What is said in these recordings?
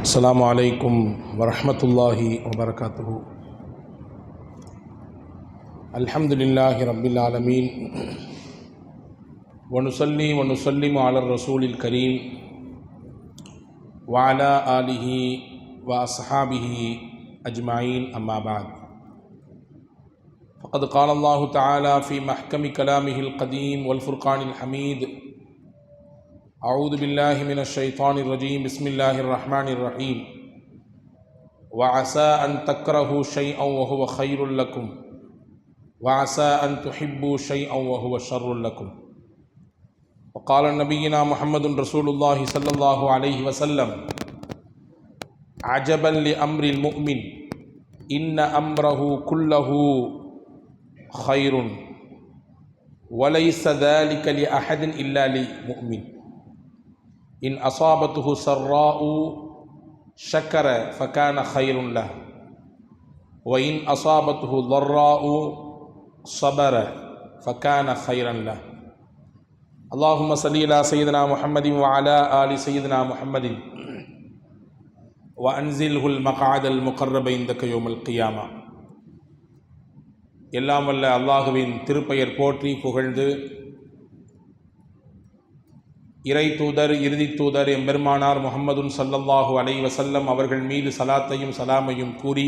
அஸ்ஸலாமு அலைக்கும் வரஹ்மத்துல்லாஹி வபரகாத்துஹு. அல்ஹம்துலில்லாஹி ரப்பில் ஆலமீன் வனுஸல்லி வனுஸல்லிமு அலர் ரசூலில் கரீம் வஅலா ஆலிஹி வ அஸ்ஹாபிஹி அஜ்மஈன் அம்மா பஅத். ஃபகத் கால அல்லாஹு தஆலா ஃபீ மஹ்கமி கலாமிஹில் கதீம் வல் ஃபுர்கானில் ஹமீத். أعوذ بالله من الشيطان الرجيم بسم الله الرحمن الرحيم وعسى أن تكرهوا شيئا وهو خير لكم وعسى أن تحبوا شيئا وهو شر لكم. وقال نبينا محمد رسول الله صلى الله عليه وسلم عجبا لأمر المؤمن إن أمره كله خير وليس ذلك لأحد إلا لمؤمن إن أصابته سراء شكر فكان خير له وإن أصابته ضراء صبر فكان خيرا له. اللهم صل على سيدنا محمد وعلى آل سيدنا محمد وأنزله المقعد المقرب عندك يوم القيامة. எல்லாம் வல்ல அல்லாஹுவின் திருப்பெயர் போற்றி புகழ்ந்து இறை தூதர் இறுதி தூதர் எம்பெருமானார் முஹம்மதுன் ஸல்லல்லாஹு அலைஹி வஸல்லம் அவர்கள் மீது சலாத்தையும் சலாமையும் கூறி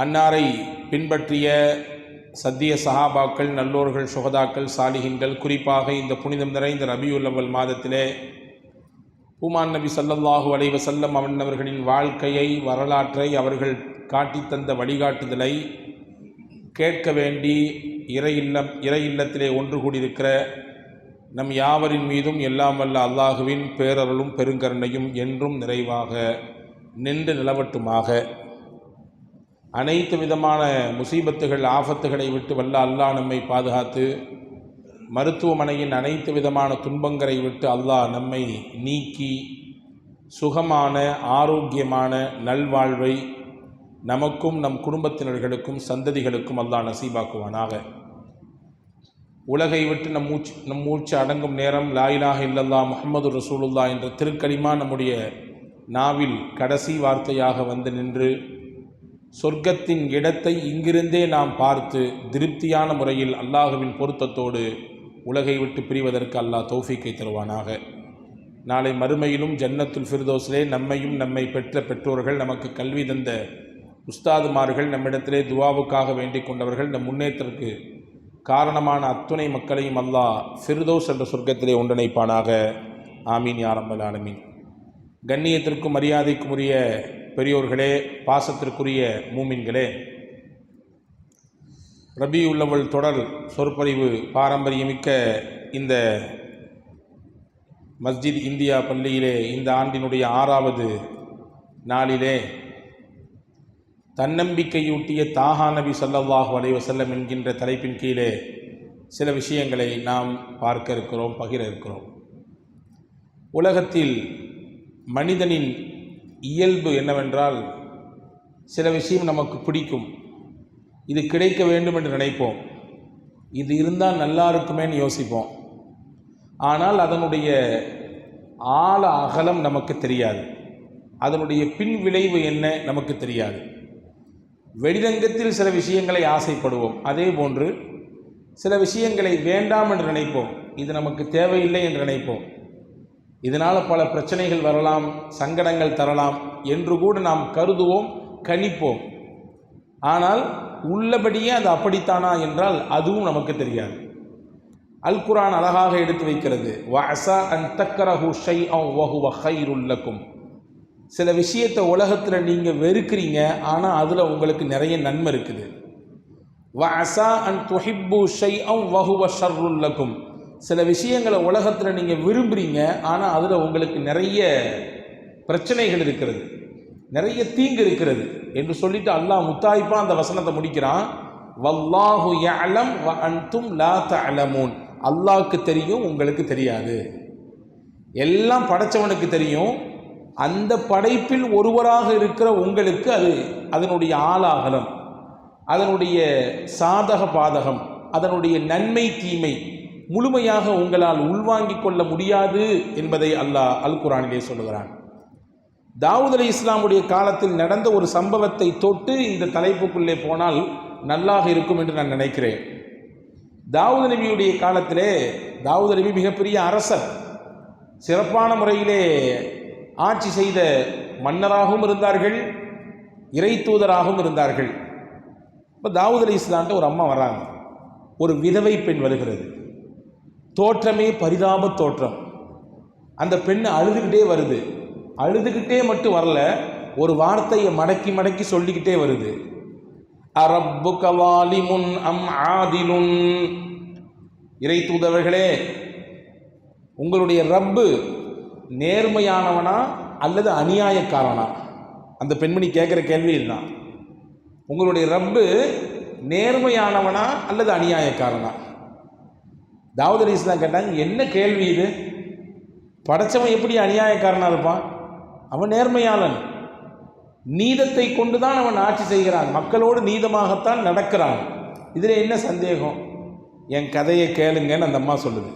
அன்னாரை பின்பற்றிய சத்திய சஹாபாக்கள், நல்லோர்கள், சுஹதாக்கள், சாலிஹின்கள், குறிப்பாக இந்த புனிதம் நிறைந்த ரபியுல் அவ்வல் மாதத்திலே பூமான் நபி ஸல்லல்லாஹு அலைஹி வஸல்லம் அவர்களின் வாழ்க்கையை, வரலாற்றை, அவர்கள் காட்டித்தந்த வழிகாட்டுதலை கேட்க வேண்டி இறை இல்லத்திலே ஒன்று கூடியிருக்கிற நம் யாவரின் மீதும் எல்லாம் வல்ல அல்லாஹுவின் பேரருளும் பெருங்கருணையும் என்றும் நிறைவாக நின்று நிலவட்டுமாக. அனைத்து விதமான முசீபத்துகள், ஆபத்துகளை விட்டு வல்ல அல்லாஹ் நம்மை பாதுகாத்து, மருத்துவமனையின் அனைத்து விதமான துன்பங்களை விட்டு அல்லாஹ் நம்மை நீக்கி சுகமான ஆரோக்கியமான நல்வாழ்வை நமக்கும் நம் குடும்பத்தினர்களுக்கும் சந்ததிகளுக்கும் அல்லாஹ் நசீபாக்குவானாக. உலகை விட்டு நம் மூச்சு அடங்கும் நேரம் லா இலாஹ இல்லல்லாஹ் முஹம்மது ரசூலுல்லாஹ் என்ற திருக்கலிமா நம்முடைய நாவில் கடைசி வார்த்தையாக வந்து நின்று சொர்க்கத்தின் இடத்தை இங்கிருந்தே நாம் பார்த்து திருப்தியான முறையில் அல்லாஹுவின் பொருத்தத்தோடு உலகை விட்டு பிரிவதற்கு அல்லாஹ் தௌஃபீக்கை தருவானாக. நாளை மறுமையிலும் ஜன்னத்துல் ஃபிர்தௌஸிலே நம்மையும் நம்மை பெற்ற பெற்றோர்கள், நமக்கு கல்வி தந்த உஸ்தாதுமார்கள், நம்மிடத்திலே துவாவுக்காக வேண்டிக் கொண்டவர்கள், நம் முன்னேற்றத்திற்கு காரணமான அத்துணை மக்களையும் அல்லாஹ் ஃபிர்தௌஸ் என்ற சொர்க்கத்திலே ஒன்றிணைப்பானாக. ஆமீன் யா ரப்பல் ஆலமீன். கண்ணியத்திற்கும் மரியாதைக்கும் உரிய பெரியோர்களே, பாசத்திற்குரிய மூமின்களே, ரபியுல் அவ்வல் தொடர் சொற்பொழிவு பாரம்பரியமிக்க இந்த மஸ்ஜித் இந்தியா பள்ளியிலே இந்த ஆண்டினுடைய 6வது நாளிலே தன்னம்பிக்கையூட்டிய தாஹா நபி ஸல்லல்லாஹு அலைஹி வஸல்லம் என்கின்ற தலைப்பின் கீழே சில விஷயங்களை நாம் பார்க்க இருக்கிறோம், பகிர இருக்கிறோம். உலகத்தில் மனிதனின் இயல்பு என்னவென்றால், சில விஷயம் நமக்கு பிடிக்கும், இது கிடைக்க வேண்டும் என்று நினைப்போம், இது இருந்தால் நல்லா இருக்குமேன்னு யோசிப்போம். ஆனால் அதனுடைய ஆழ அகலம் நமக்கு தெரியாது, அதனுடைய பின் விளைவு என்ன நமக்கு தெரியாது. வெளிரங்கத்தில் சில விஷயங்களை ஆசைப்படுவோம், அதே போன்று சில விஷயங்களை வேண்டாம் என்று நினைப்போம், இது நமக்கு தேவையில்லை என்று நினைப்போம். இதனால் பல பிரச்சனைகள் வரலாம், சங்கடங்கள் தரலாம் என்று கூட நாம் கருதுவோம், கணிப்போம். ஆனால் உள்ளபடியே அது அப்படித்தானா என்றால் அதுவும் நமக்கு தெரியாது. அல் குர்ஆன் அழகாக எடுத்து வைக்கிறது, வஅஸா அன் தக்ரஹு ஷைஅன் வஹுவ கைருல் லக்கும். சில விஷயத்தை உலகத்தில் நீங்கள் வெறுக்கிறீங்க, ஆனால் அதில் உங்களுக்கு நிறைய நன்மை இருக்குது. வஅஸா அன் துஹிப்பு ஷைஅன் வஹுவ ஷர்ருல் லக்கும். சில விஷயங்களை உலகத்தில் நீங்கள் விரும்புகிறீங்க, ஆனால் அதில் உங்களுக்கு நிறைய பிரச்சனைகள் இருக்கிறது, நிறைய தீங்கு இருக்கிறது என்று சொல்லிட்டு அல்லாஹ் முத்தாய்ப்பாக அந்த வசனத்தை முடிக்கிறான். வல்லாஹு யஅலம் வ அன்தும் லா தஅலமூன். அல்லாஹ்க்கு தெரியும், உங்களுக்கு தெரியாது. எல்லாம் படைச்சவனுக்கு தெரியும். அந்த படைப்பில் ஒருவராக இருக்கிற உங்களுக்கு அது அதனுடைய ஆளாகலம், அதனுடைய சாதக பாதகம், அதனுடைய நன்மை தீமை முழுமையாக உங்களால் உள்வாங்கிக் கொள்ள முடியாது என்பதை அல்லாஹ் அல் குர்ஆனிலே சொல்லுகிறான். தாவூத் அலைஹிஸ்ஸலாமுடைய காலத்தில் நடந்த ஒரு சம்பவத்தை தொட்டு இந்த தலைப்புக்குள்ளே போனால் நல்லாக இருக்கும் என்று நான் நினைக்கிறேன். தாவூத் நபியுடைய காலத்திலே தாவூத் நபி மிகப்பெரிய அரசர், சிறப்பான முறையிலே ஆட்சி செய்த மன்னராகவும் இருந்தார்கள், இறை தூதராகவும் இருந்தார்கள். இப்போ தாவூத் அலைஹிஸ்ஸலாம்ட்ட ஒரு அம்மா வராங்க. ஒரு விதவை பெண் வருகிறது. தோற்றமே பரிதாப தோற்றம். அந்த பெண் அழுதுகிட்டே வருது. அழுதுகிட்டே மட்டும் வரல, ஒரு வார்த்தையை மடக்கி மடக்கி சொல்லிக்கிட்டே வருது. அரப்புக வாலிமுன் அம் ஆதிலுன். இறை தூதவர்களே, உங்களுடைய ரப்பு நேர்மையானவனா அல்லது அநியாயக்காரனா? அந்த பெண்மணி கேட்குற கேள்வி இதுதான். உங்களுடைய ரப்பு நேர்மையானவனா அல்லது அநியாயக்காரனா? தாவூத் அலைஹிஸ்ஸலாம் கேட்டாங்க, என்ன கேள்வி இது? படைச்சவன் எப்படி அநியாயக்காரனா இருப்பான்? அவன் நேர்மையாளன். நீதத்தை கொண்டுதான் அவன் ஆட்சி செய்கிறான், மக்களோடு நீதமாகத்தான் நடக்கிறான். இதில் என்ன சந்தேகம்? என் கதையை கேளுங்கன்னு அந்த அம்மா சொல்லுது.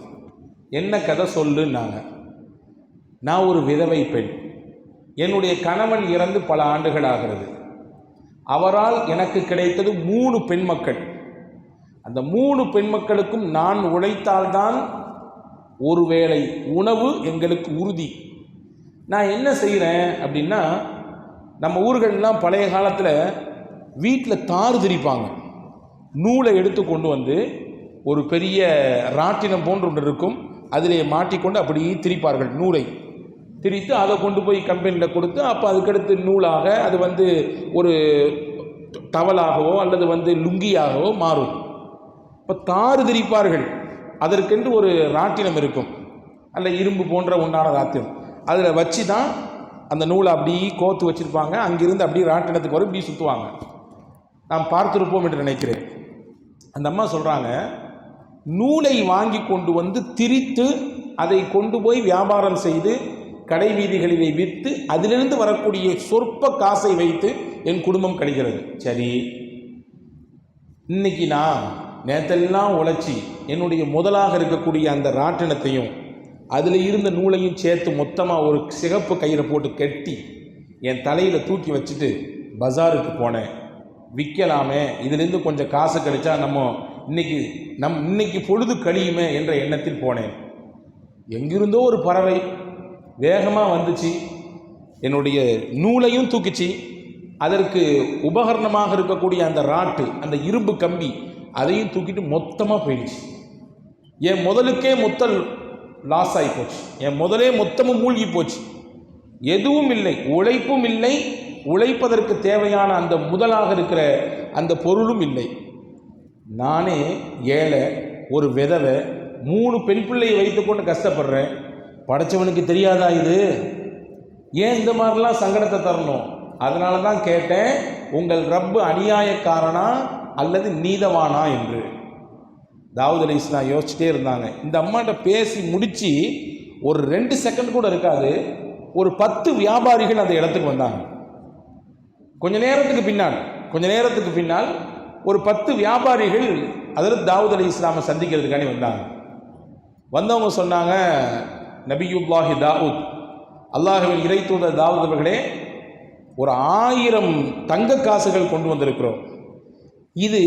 என்ன கதை சொல்லுன்னாங்க. நான் ஒரு விதவை பெண். என்னுடைய கணவன் இறந்து பல ஆண்டுகள் ஆகிறது. அவரால் எனக்கு கிடைத்தது 3 பெண் மக்கள். அந்த 3 பெண் மக்களுக்கும் நான் உழைத்தால்தான் ஒருவேளை உணவு எங்களுக்கு உறுதி. நான் என்ன செய்கிறேன் அப்படின்னா, நம்ம ஊர்களெலாம் பழைய காலத்தில் வீட்டில் தாறு திரிப்பாங்க. நூலை எடுத்து கொண்டு வந்து ஒரு பெரிய ராட்டினம் போன்று ஒன்று இருக்கும், அதிலே மாட்டிக்கொண்டு அப்படியே திரிப்பார்கள். நூலை திரித்து அதை கொண்டு போய் கம்பெனியில் கொடுத்து, அப்போ அதுக்கடுத்து நூலாக அது ஒரு டவலாகவோ அல்லது லுங்கியாகவோ மாறும். இப்போ தாறு திரிப்பார்கள். அதற்கென்று ஒரு ராட்டினம் இருக்கும், அல்ல இரும்பு போன்ற உண்டான ராட்டினம். அதில் வச்சு தான் அந்த நூலை அப்படியே கோத்து வச்சுருப்பாங்க. அங்கிருந்து அப்படியே ராட்டினத்துக்கு வரும், இப்படி சுற்றுவாங்க. நாம் பார்த்துருப்போம் என்று நினைக்கிறேன். அந்த அம்மா சொல்கிறாங்க, நூலை வாங்கி கொண்டு வந்து திரித்து அதை கொண்டு போய் வியாபாரம் செய்து கடை வீதிகளிலே விற்று அதிலிருந்து வரக்கூடிய சொற்ப காசை வைத்து என் குடும்பம் கழிகிறது. சரி, இன்னைக்கு நான் நேற்றெல்லாம் உழைச்சி என்னுடைய முதலாக இருக்கக்கூடிய அந்த ராட்டினத்தையும் அதில் இருந்த நூலையும் சேர்த்து மொத்தமாக ஒரு சிகப்பு கயிறை போட்டு கட்டி என் தலையில் தூக்கி வச்சுட்டு பஜாருக்கு போனேன். விற்கலாமே, இதிலிருந்து கொஞ்சம் காசு கிடைச்சா இன்னைக்கு பொழுது கழியுமே என்ற எண்ணத்தில் போனேன். எங்கிருந்தோ ஒரு பறவை வேகமாக வந்துச்சு, என்னுடைய நூலையும் தூக்கிச்சு, அதற்கு உபகரணமாக இருக்கக்கூடிய அந்த ராட்டு, அந்த இரும்பு கம்பி, அதையும் தூக்கிட்டு மொத்தமாக போயிடுச்சு. என் முதலுக்கே மொத்தம் லாஸ் ஆகி போச்சு. என் முதலே மொத்தமும் மூழ்கி போச்சு. எதுவும் இல்லை, உழைப்பும் இல்லை, உழைப்பதற்கு தேவையான அந்த முதலாக இருக்கிற அந்த பொருளும் இல்லை. நானே ஏழை, ஒரு விதவை, 3 பெண் பிள்ளையை வைத்துக்கொண்டு கஷ்டப்படுறேன். படைச்சவனுக்கு தெரியாதா இது? ஏன் இந்த மாதிரிலாம் சங்கடத்தை தரணும்? அதனால தான் கேட்டேன், உங்கள் ரப்பு அநியாயக்காரனா அல்லது நீதவானா என்று. தாவூத் அலைஹிஸ்ஸலாம் யோசிச்சுட்டே இருந்தாங்க. இந்த அம்மாட்ட பேசி முடித்து ஒரு 2 செகண்ட் கூட இருக்காது, ஒரு 10 வியாபாரிகள் அந்த இடத்துக்கு வந்தாங்க. கொஞ்ச நேரத்துக்கு பின்னால் ஒரு 10 வியாபாரிகள் அதில் தாவூத் அலைஹிஸ்ஸலாமை சந்திக்கிறதுக்காண்டி வந்தாங்க. வந்தவங்க சொன்னாங்க, நபியுல்லாஹி தாவூத், அல்லாஹ்வின் இறை தூதர் தாவூத் அவர்களே, ஒரு 1000 தங்க காசுகள் கொண்டு வந்திருக்கிறோம். இது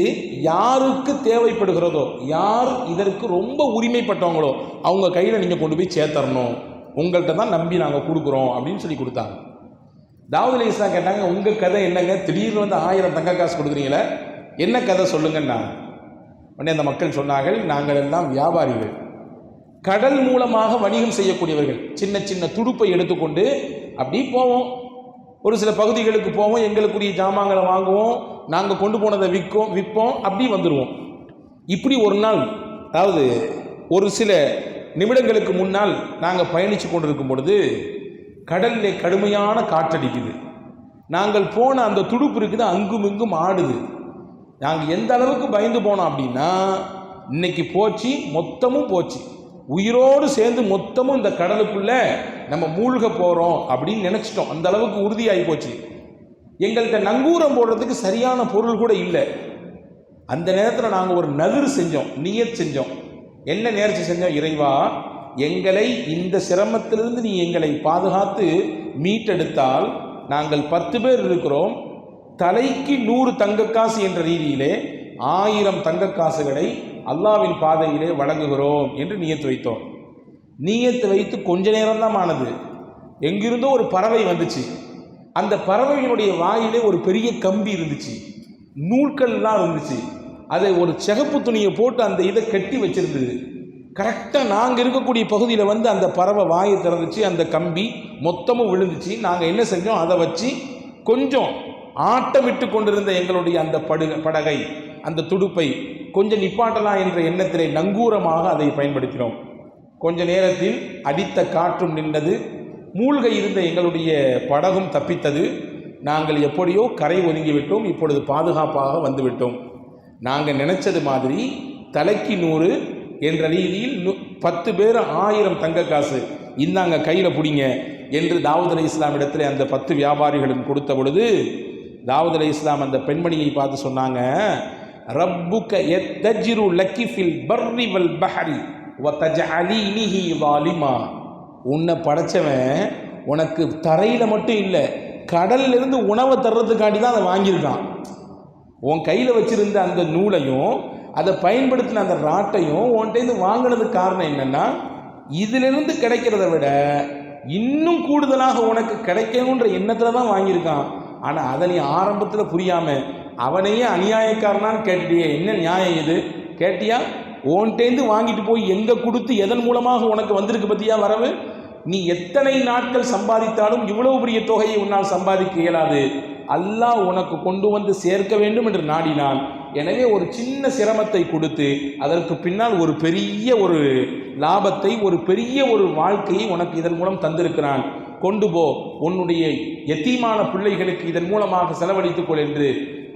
யாருக்கு தேவைப்படுகிறதோ, யார் இதற்கு ரொம்ப உரிமைப்பட்டவங்களோ அவங்க கையில் நீங்கள் கொண்டு போய் சேர்த்தரணும், உங்கள்கிட்ட தான் நம்பி நாங்கள் கொடுக்குறோம் அப்படின்னு சொல்லி கொடுத்தாங்க. தாவூத் அலைஹிஸ்ஸலாம் கேட்டாங்க, உங்கள் கதை என்னங்க? திடீர்னு 1000 தங்க காசு கொடுக்குறீங்களே, என்ன கதை சொல்லுங்கன்னாங்க. உடனே அந்த மக்கள் சொன்னார்கள், நாங்கள் எல்லாம் வியாபாரிகள், கடல் மூலமாக வணிகம் செய்யக்கூடியவர்கள். சின்ன சின்ன துடுப்பை எடுத்துக்கொண்டு அப்படி போவோம், ஒரு சில பகுதிகளுக்கு போவோம், எங்களுக்குரிய ஜாமான்களை வாங்குவோம், நாங்கள் கொண்டு போனதை விற்போம், அப்படி வந்துடுவோம். இப்படி ஒரு நாள், அதாவது ஒரு சில நிமிடங்களுக்கு முன்னால் நாங்கள் பயணித்து கொண்டிருக்கும் பொழுது கடலில் கடுமையான காற்றடிக்குது. நாங்கள் போன அந்த துடுப்பு இருக்குது, அங்கும் இங்கும் ஆடுது. நாங்கள் எந்த அளவுக்கு பயந்து போனோம் அப்படின்னா, இன்னைக்கு போச்சு, மொத்தமும் போச்சு, உயிரோடு சேர்ந்து மொத்தமும் இந்த கடலுக்குள்ளே நம்ம மூழ்க போகிறோம் அப்படின்னு நினச்சிட்டோம். அந்த அளவுக்கு உறுதியாகி போச்சு. எங்கள்கிட்ட நங்கூரம் போடுறதுக்கு சரியான பொருள் கூட இல்லை. அந்த நேரத்தில் நாங்கள் ஒரு நதிர் செஞ்சோம், நியத் செஞ்சோம். என்ன நேர்ச்சி செஞ்சோம்? இறைவா, எங்களை இந்த சிரமத்திலிருந்து நீ எங்களை பாதுகாத்து மீட்டெடுத்தால் நாங்கள் 10 பேர் இருக்கிறோம், தலைக்கு 100 தங்கக்காசு என்ற ரீதியிலே 1000 தங்கக்காசுகளை அல்லாவின் பாதையிலே வழங்குகிறோம் என்று நியத்து வைத்தோம். நியத்து வைத்து கொஞ்ச நேரம்தான் ஆனது, எங்கிருந்தோ ஒரு பறவை வந்துச்சு. அந்த பறவையினுடைய வாயிலே ஒரு பெரிய கம்பி இருந்துச்சு, நூல்கள்லாம் இருந்துச்சு. அதை ஒரு சிகப்பு துணியை போட்டு அந்த இதை கட்டி வச்சிருந்தது. கரெக்டாக நாங்கள் இருக்கக்கூடிய பகுதியில் வந்து அந்த பறவை வாயை திறந்துச்சு, அந்த கம்பி மொத்தமும் விழுந்துச்சு. நாங்கள் என்ன செஞ்சோம்? அதை வச்சு கொஞ்சம் ஆட்டமிட்டு கொண்டிருந்த எங்களுடைய அந்த படகை, அந்த துடுப்பை கொஞ்சம் நிப்பாட்டலாம் என்ற எண்ணத்திலே நங்கூரமாக அதை பயன்படுத்தினோம். கொஞ்ச நேரத்தில் அடித்த காற்றும் நின்றது, மூழ்க இருந்த எங்களுடைய படகும் தப்பித்தது. நாங்கள் எப்படியோ கரை ஒதுங்கிவிட்டோம். இப்பொழுது பாதுகாப்பாக வந்துவிட்டோம். நாங்கள் நினைச்சது மாதிரி தலைக்கு 100 என்ற ரீதியில் 10 பேர் 1000 தங்க காசு இந்தாங்க கையில் பிடிங்க என்று தாவூத் அலைஹிஸ்ஸலாம் இடத்துல அந்த 10 வியாபாரிகளும் கொடுத்த பொழுது தாவூத் அலைஹிஸ்ஸலாம் அந்த பெண்மணியை பார்த்து சொன்னாங்க, ரப்புக யத்தஜிரு லக்கி ஃபில் பர்ரி வல் பஹரி வ தஜஅலீனிஹி ஸாலிமா. உன்னை படைச்சவன் உனக்கு தரையில் மட்டும் இல்லை, கடல்லிருந்து உணவை தர்றதுக்காண்டி தான் அதை வாங்கியிருக்கான். உன் கையில் வச்சிருந்த அந்த நூலையும் அதை பயன்படுத்தின அந்த ராட்டையும் உன்கிட்ட வாங்கினதுக்கு காரணம் என்னன்னா, இதிலிருந்து கிடைக்கிறத விட இன்னும் கூடுதலாக உனக்கு கிடைக்கணுன்ற எண்ணத்தில் தான் வாங்கியிருக்கான். ஆனால் அதை நீ ஆரம்பத்தில் புரியாமல் அவனையே அநியாயக்காரனான்னு கேட்டுட்டியே. என்ன நியாயம் இது கேட்டியா? உன்கிட்டேருந்து வாங்கிட்டு போய் எங்கே கொடுத்து எதன் மூலமாக உனக்கு வந்திருக்கு பற்றியா வரவு? நீ எத்தனை நாட்கள் சம்பாதித்தாலும் இவ்வளவு பெரிய தொகையை உன்னால் சம்பாதிக்க இயலாது. அல்லாஹ் உனக்கு கொண்டு வந்து சேர்க்க வேண்டும் என்று நாடினான். எனவே ஒரு சின்ன சிரமத்தை கொடுத்து அதற்கு பின்னால் ஒரு பெரிய ஒரு லாபத்தை, ஒரு பெரிய ஒரு வாழ்க்கையை உனக்கு இதன் மூலம் தந்திருக்கிறான். கொண்டு போ, உன்னுடைய யத்தீமான பிள்ளைகளுக்கு இதன் மூலமாக செலவழித்துக்கொள் என்று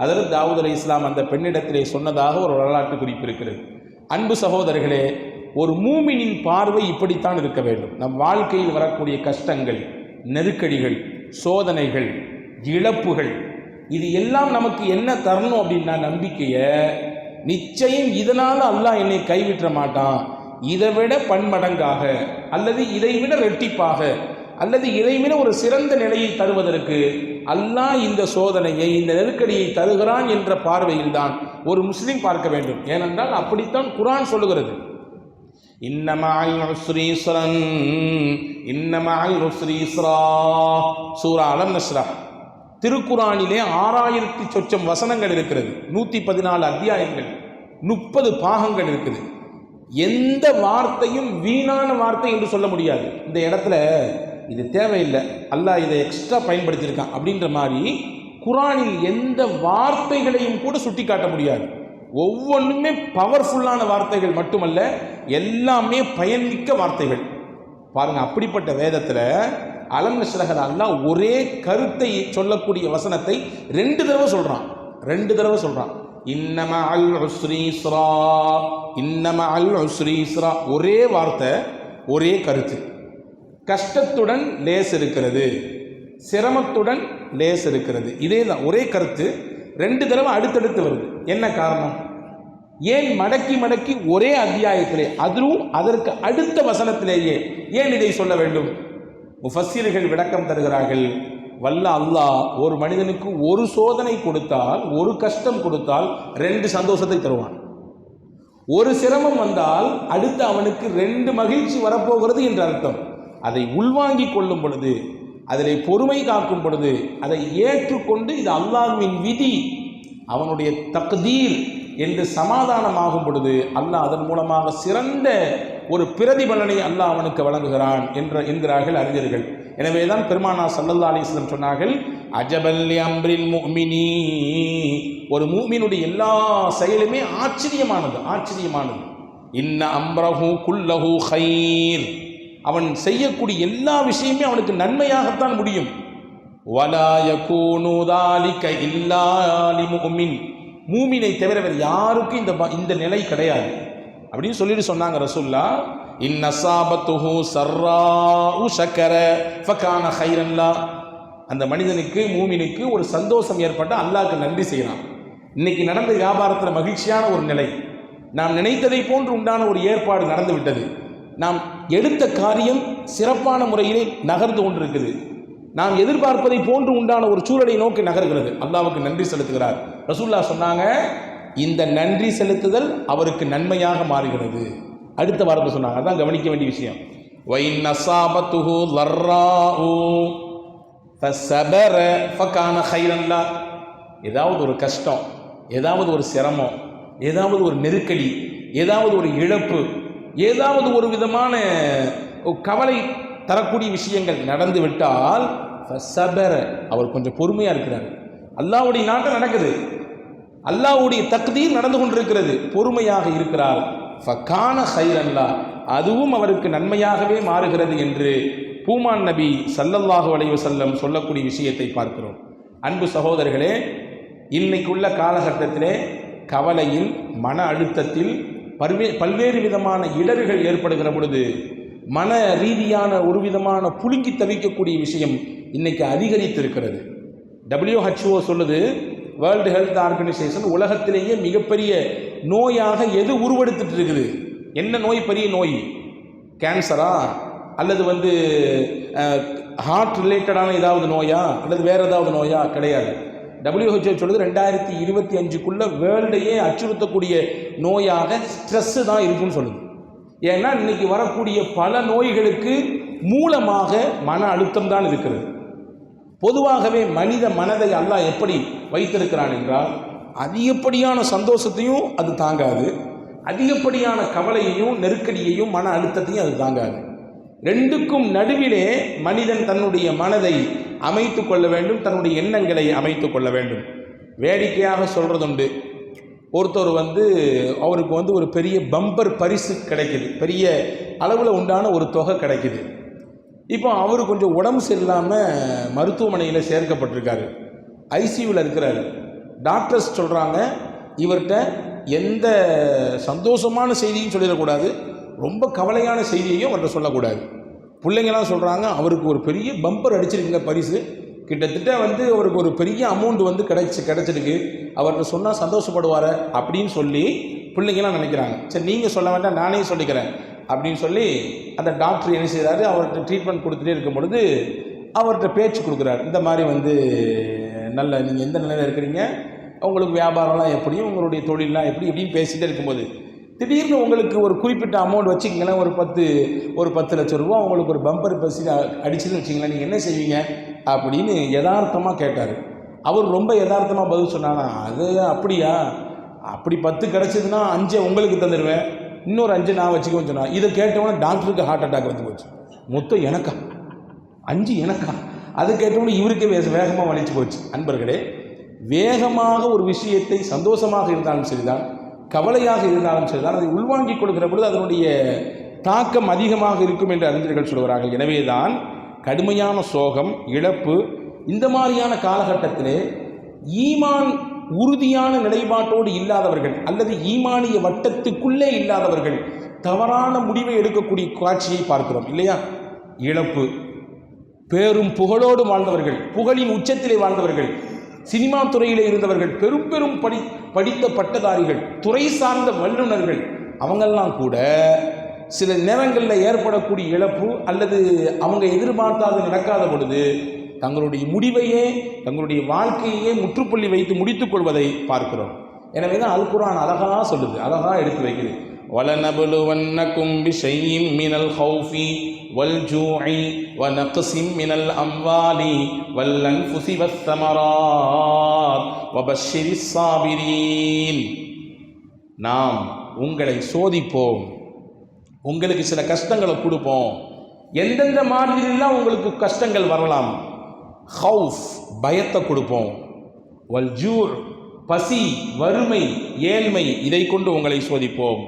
அதற்கு தாவூத் அலைஹிஸ்ஸலாம் அந்த பெண்ணிடத்திலே சொன்னதாக ஒரு வரலாற்று குறிப்பு இருக்கிறது. அன்பு சகோதரர்களே, ஒரு மூமினின் பார்வை இப்படித்தான் இருக்க வேண்டும். நம் வாழ்க்கையில் வரக்கூடிய கஷ்டங்கள், நெருக்கடிகள், சோதனைகள், இழப்புகள், இது எல்லாம் நமக்கு என்ன தரணும் அப்படின்னா நம்பிக்கையை, நிச்சயம் இதனால் அல்லாஹ் என்னை கைவிட்ட மாட்டான், இதை விட பன்மடங்காக அல்லது இதைவிட ரெட்டிப்பாக அல்லது இதைவிட ஒரு சிறந்த நிலையை தருவதற்கு அல்லாஹ் இந்த சோதனையை, இந்த நெருக்கடியை தருகிறான் என்ற பார்வையில் தான் ஒரு முஸ்லிம் பார்க்க வேண்டும். ஏனென்றால் அப்படித்தான் குர்ஆன் சொல்லுகிறது. இன்ன மஅல் உஸ்ரி யுஸ்ரன், இன்ன மஅல் உஸ்ரி யுஸ்ரா. சூரா அலம் நஷ்ரஹ் திருக்குரானிலே 6000 சொச்சம் வசனங்கள் இருக்கிறது, 114 அத்தியாயங்கள், 30 பாகங்கள் இருக்குது. எந்த வார்த்தையும் வீணான வார்த்தை என்று சொல்ல முடியாது. இந்த இடத்துல இது தேவையில்லை, அல்லாஹ் இதை எக்ஸ்ட்ரா பயன்படுத்தியிருக்கான் அப்படின்ற மாதிரி குரானில் எந்த வார்த்தைகளையும் கூட சுட்டி காட்ட முடியாது. ஒவ்வொன்றுமே பவர்ஃபுல்லான வார்த்தைகள் மட்டுமல்ல, எல்லாமே பயன்மிக்க வார்த்தைகள். பாருங்க, அப்படிப்பட்ட வேதத்தில் அலம் நஷ்ரஹ் அல்லாஹ் ஒரே கருத்தை சொல்லக்கூடிய வசனத்தை 2 தடவை சொல்றான். 2 தடவை சொல்றான். இன்னம அல் உஸ்ரி யுஸ்ரா, இன்னம அல் உஸ்ரி யுஸ்ரா. ஒரே வார்த்தை, ஒரே கருத்து. கஷ்டத்துடன் லேஸ் இருக்கிறது, சிரமத்துடன் லேஸ் இருக்கிறது. இதே தான் ஒரே கருத்து 2 தடவை அடுத்தடுத்து வருது. என்ன காரணம்? ஏன் மடக்கி மடக்கி ஒரே அத்தியாயத்திலே, அதுவும் அதற்கு அடுத்த வசனத்திலேயே ஏன் இதை சொல்ல வேண்டும்? முஃபஸ்ஸிர்கள் விளக்கம் தருகிறார்கள். வல்ல அல்லாஹ் ஒரு மனிதனுக்கு ஒரு சோதனை கொடுத்தால், ஒரு கஷ்டம் கொடுத்தால் 2 சந்தோஷத்தை தருவான். ஒரு சிரமம் வந்தால் அடுத்து அவனுக்கு 2 மகிழ்ச்சி வரப்போகிறது என்று அர்த்தம். அதை உள்வாங்கிக் கொள்ளும் பொழுது, அதிலே பொறுமை காக்கும் பொழுது, அதை ஏற்றுக்கொண்டு இது அல்லாஹ்வின் விதி, அவனுடைய தக்தீர் என்று சமாதானமாகும் பொழுது அல்லாஹ் அதன் மூலமாக சிறந்த ஒரு பிரதிபலனை அல்லாஹ் அவனுக்கு வழங்குகிறான் என்கிறார்கள் அறிஞர்கள். எனவேதான் பெருமானார் ஸல்லல்லாஹு அலைஹி வஸல்லம் சொன்னார்கள், அஜபல் லி அம்ரில் முஃமினி. ஒரு முஃமினுடைய எல்லா செயலுமே ஆச்சரியமானது, ஆச்சரியமானது. இன்ன அம்ரஹு குல்லஹு கைர். அவன் செய்யக்கூடிய எல்லா விஷயமே அவனுக்கு நன்மையாகத்தான் முடியும். வலா யகூனு தாலிக இல்லா லிமுஃமின். மூமினை தவிர வேறு யாருக்கும் இந்த நிலை கிடையாது அப்படின்னு சொல்லிட்டு சொன்னாங்க ரசூலுல்லாஹ். இன் அஸாபத்துஹு ஸர்ராஉ ஷக்கர ஃபகான கைரன் லா. அந்த மனிதனுக்கு, மூமினுக்கு ஒரு சந்தோஷம் ஏற்பட்டால் அல்லாஹ்க்கு நன்றி செய்யலாம். இன்னைக்கு நடந்த வியாபாரத்தில் மகிழ்ச்சியான ஒரு நிலை, நாம் நினைத்ததை போன்று உண்டான ஒரு ஏற்பாடு நடந்து விட்டது. நாம் எடுத்த காரியம் சிறப்பான முறையிலே நகர்ந்து கொண்டிருக்குது. நாம் எதிர்பார்ப்பதை போன்று உண்டான ஒரு சூழலை நோக்கி நகர்கிறது. அல்லாஹ்வுக்கு நன்றி செலுத்துகிறார். ரசூலுல்லாஹ் சொன்னாங்க, இந்த நன்றி செலுத்துதல் அவருக்கு நன்மையாக மாறுகிறது. அடுத்த வார்த்தை சொன்னாங்க, அதான் கவனிக்க வேண்டிய விஷயம். வைன் அஸாபத்துஹு ضراء فصبر فكان خيرا له. ஏதாவது ஒரு கஷ்டம், ஏதாவது ஒரு சிரமம், ஏதாவது ஒரு நெருக்கடி, ஏதாவது ஒரு இழப்பு, ஏதாவது ஒரு விதமான கவலை தரக்கூடிய விஷயங்கள் நடந்து விட்டால் ஃபஸபர, அவர் கொஞ்சம் பொறுமையாக இருக்கிறார். அல்லாஹ்வுடைய நாட்டம் நடக்குது, அல்லாஹ்வுடைய தக்தீர் நடந்து கொண்டிருக்கிறது, பொறுமையாக இருக்கிறார். ஃபகான கைரன் லஹ், அதுவும் அவருக்கு நன்மையாகவே மாறுகிறது என்று பூமான் நபி ஸல்லல்லாஹு அலைஹி வஸல்லம் சொல்லக்கூடிய விஷயத்தை பார்க்கிறோம். அன்பு சகோதரர்களே, இன்னைக்குள்ள காலகட்டத்திலே கவலையில், மன அழுத்தத்தில் பல்வேறு விதமான இடர்கள் ஏற்படுகிற பொழுது மன ரீதியான ஒரு விதமான புழுங்கி தவிக்கக்கூடிய விஷயம் இன்னைக்கு அதிகரித்திருக்கிறது. WHO சொல்லுது, வேர்ல்டு ஹெல்த் ஆர்கனைசேஷன், உலகத்திலேயே மிகப்பெரிய நோயாக எது உருவெடுத்துட்டு இருக்குது? என்ன நோய் பெரிய நோய்? கேன்சரா, அல்லது ஹார்ட் ரிலேட்டடான ஏதாவது நோயா, அல்லது வேறு ஏதாவது நோயா? கிடையாது. WHO சொல்லுது 2025க்குள்ள வேர்ல்டையே அச்சுறுத்தக்கூடிய நோயாக ஸ்ட்ரெஸ்ஸு தான் இருக்குன்னு சொல்லுது. ஏன்னா இன்னைக்கு வரக்கூடிய பல நோய்களுக்கு மூலமாக மன அழுத்தம் தான் இருக்கிறது. பொதுவாகவே மனித மனதை அல்லாஹ் எப்படி வைத்திருக்கிறான் என்றால், அதிகப்படியான சந்தோஷத்தையும் அது தாங்காது, அதிகப்படியான கவலையையும் நெருக்கடியையும் மன அழுத்தத்தையும் அது தாங்காது. ரெண்டுக்கும் நடுவிலே மனிதன் தன்னுடைய மனதை அமைத்து கொள்ள வேண்டும், தன்னுடைய எண்ணங்களை அமைத்து கொள்ள வேண்டும். வேடிக்கையாக சொல்கிறதுண்டு, ஒருத்தர் அவருக்கு ஒரு பெரிய பம்பர் பரிசு கிடைக்குது, பெரிய அளவில் உண்டான ஒரு தொகை கிடைக்குது. இப்போ அவர் கொஞ்சம் உடம்பு சரியில்லாமல் மருத்துவமனையில் சேர்க்கப்பட்டிருக்காரு, ஐசியூவில் இருக்கிறாரு. டாக்டர்ஸ் சொல்கிறாங்க, இவர்கிட்ட எந்த சந்தோஷமான செய்தியும் சொல்லிடக்கூடாது, ரொம்ப கவலையான செய்தியையும் அவர்கிட்ட சொல்லக்கூடாது. பிள்ளைங்களாம் சொல்கிறாங்க, அவருக்கு ஒரு பெரிய பம்பர் அடிச்சிருக்குங்க பரிசு, கிட்டத்தட்ட அவருக்கு ஒரு பெரிய அமௌண்ட் கிடைச்சிருக்கு, அவர்கிட்ட சொன்னால் சந்தோஷப்படுவார் அப்படின்னு சொல்லி பிள்ளைங்களாம் நினைக்கிறாங்க. சரி, நீங்கள் சொல்ல வேண்டாம், நானே சொல்லிக்கிறேன் அப்படின்னு சொல்லி அந்த டாக்டர் என்ன செய்கிறாரு, அவர்கிட்ட ட்ரீட்மெண்ட் கொடுத்துட்டே இருக்கும் பொழுது அவர்கிட்ட பேச்சு கொடுக்குறாரு. இந்த மாதிரி நல்ல நீங்கள் எந்த நிலையில் இருக்கிறீங்க, உங்களுக்கு வியாபாரம்லாம் எப்படி, உங்களுடைய தொழிலெலாம் எப்படி இப்படின்னு பேசிகிட்டே இருக்கும்போது திடீர்னு உங்களுக்கு ஒரு குறிப்பிட்ட அமௌண்ட் வச்சுக்கிங்களேன், ஒரு 10 லட்சம் ரூபா உங்களுக்கு ஒரு பம்பர் பரிசு அடிச்சுன்னு வச்சிங்களேன், நீங்கள் என்ன செய்வீங்க அப்படின்னு யதார்த்தமாக கேட்டார். அவர் ரொம்ப யதார்த்தமாக பதில் சொன்னாங்க, அது அப்படியா, அப்படி 10 கிடச்சிதுன்னா 5 உங்களுக்கு தந்துடுவேன், இன்னொரு 5 நான் வச்சுக்கோன்னு சொன்னான். இதை கேட்டவொன்னே டாக்டருக்கு ஹார்ட் அட்டாக் வந்து போச்சு. மொத்தம் எனக்கா, 5 எனக்கா? அதை கேட்டவொன்னே இவருக்கே வேகமாக வலிச்சு போச்சு. அன்பர்களே, வேகமாக ஒரு விஷயத்தை சந்தோஷமாக இருந்தாலும் சரிதான், கவலையாக இருந்தாலும் சரிதான், அதை உள்வாங்கிக் கொடுக்கிற பொழுது அதனுடைய தாக்கம் அதிகமாக இருக்கும் என்று அறிஞர்கள் சொல்கிறார்கள். எனவே தான் கடுமையான சோகம், இழப்பு, இந்த மாதிரியான காலகட்டத்திலே ஈமான் உறுதியான நிலைப்பாட்டோடு இல்லாதவர்கள் அல்லது ஈமானிய வட்டத்துக்குள்ளே இல்லாதவர்கள் தவறான முடிவை எடுக்கக்கூடிய காட்சியை பார்க்கிறோம் இல்லையா? இழப்பு, பேரும் புகழோடு வாழ்ந்தவர்கள், புகழின் உச்சத்திலே வாழ்ந்தவர்கள், சினிமா துறையில் இருந்தவர்கள், பெரும் படித்த பட்டதாரிகள், துறை சார்ந்த வல்லுநர்கள், அவங்கெல்லாம் கூட சில நேரங்களில் ஏற்படக்கூடிய இழப்பு அல்லது அவங்க எதிர்பார்த்தாது நடக்காத பொழுது தங்களுடைய முடிவையே, தங்களுடைய வாழ்க்கையே முற்றுப்புள்ளி வைத்து முடித்துக் கொள்வதை பார்க்கிறோம். எனவே தான் அல் குர்ஆன் அழகாக சொல்லுது, அழகாக எடுத்து வைக்குது. وَلَنَبْلُوَنَّكُمْ بِشَيْءٍ مِّنَ الْخَوْفِ وَالْجُوعِ وَنَقْصٍ مِّنَ الْأَمْوَالِ وَالْأَنفُسِ وَالثَّمَرَاتِ وَبَشِّرِ الصَّابِرِينَ. நாம் உங்களை சோதிப்போம், உங்களுக்கு சில கஷ்டங்களை கொடுப்போம். எந்தெந்த மாதிரிலாம் உங்களுக்கு கஷ்டங்கள் வரலாம்? ஹவுஃப், பயத்தை கொடுப்போம். வல்ஜூ, பசி, வறுமை, ஏழ்மை, இதை கொண்டு உங்களை சோதிப்போம்.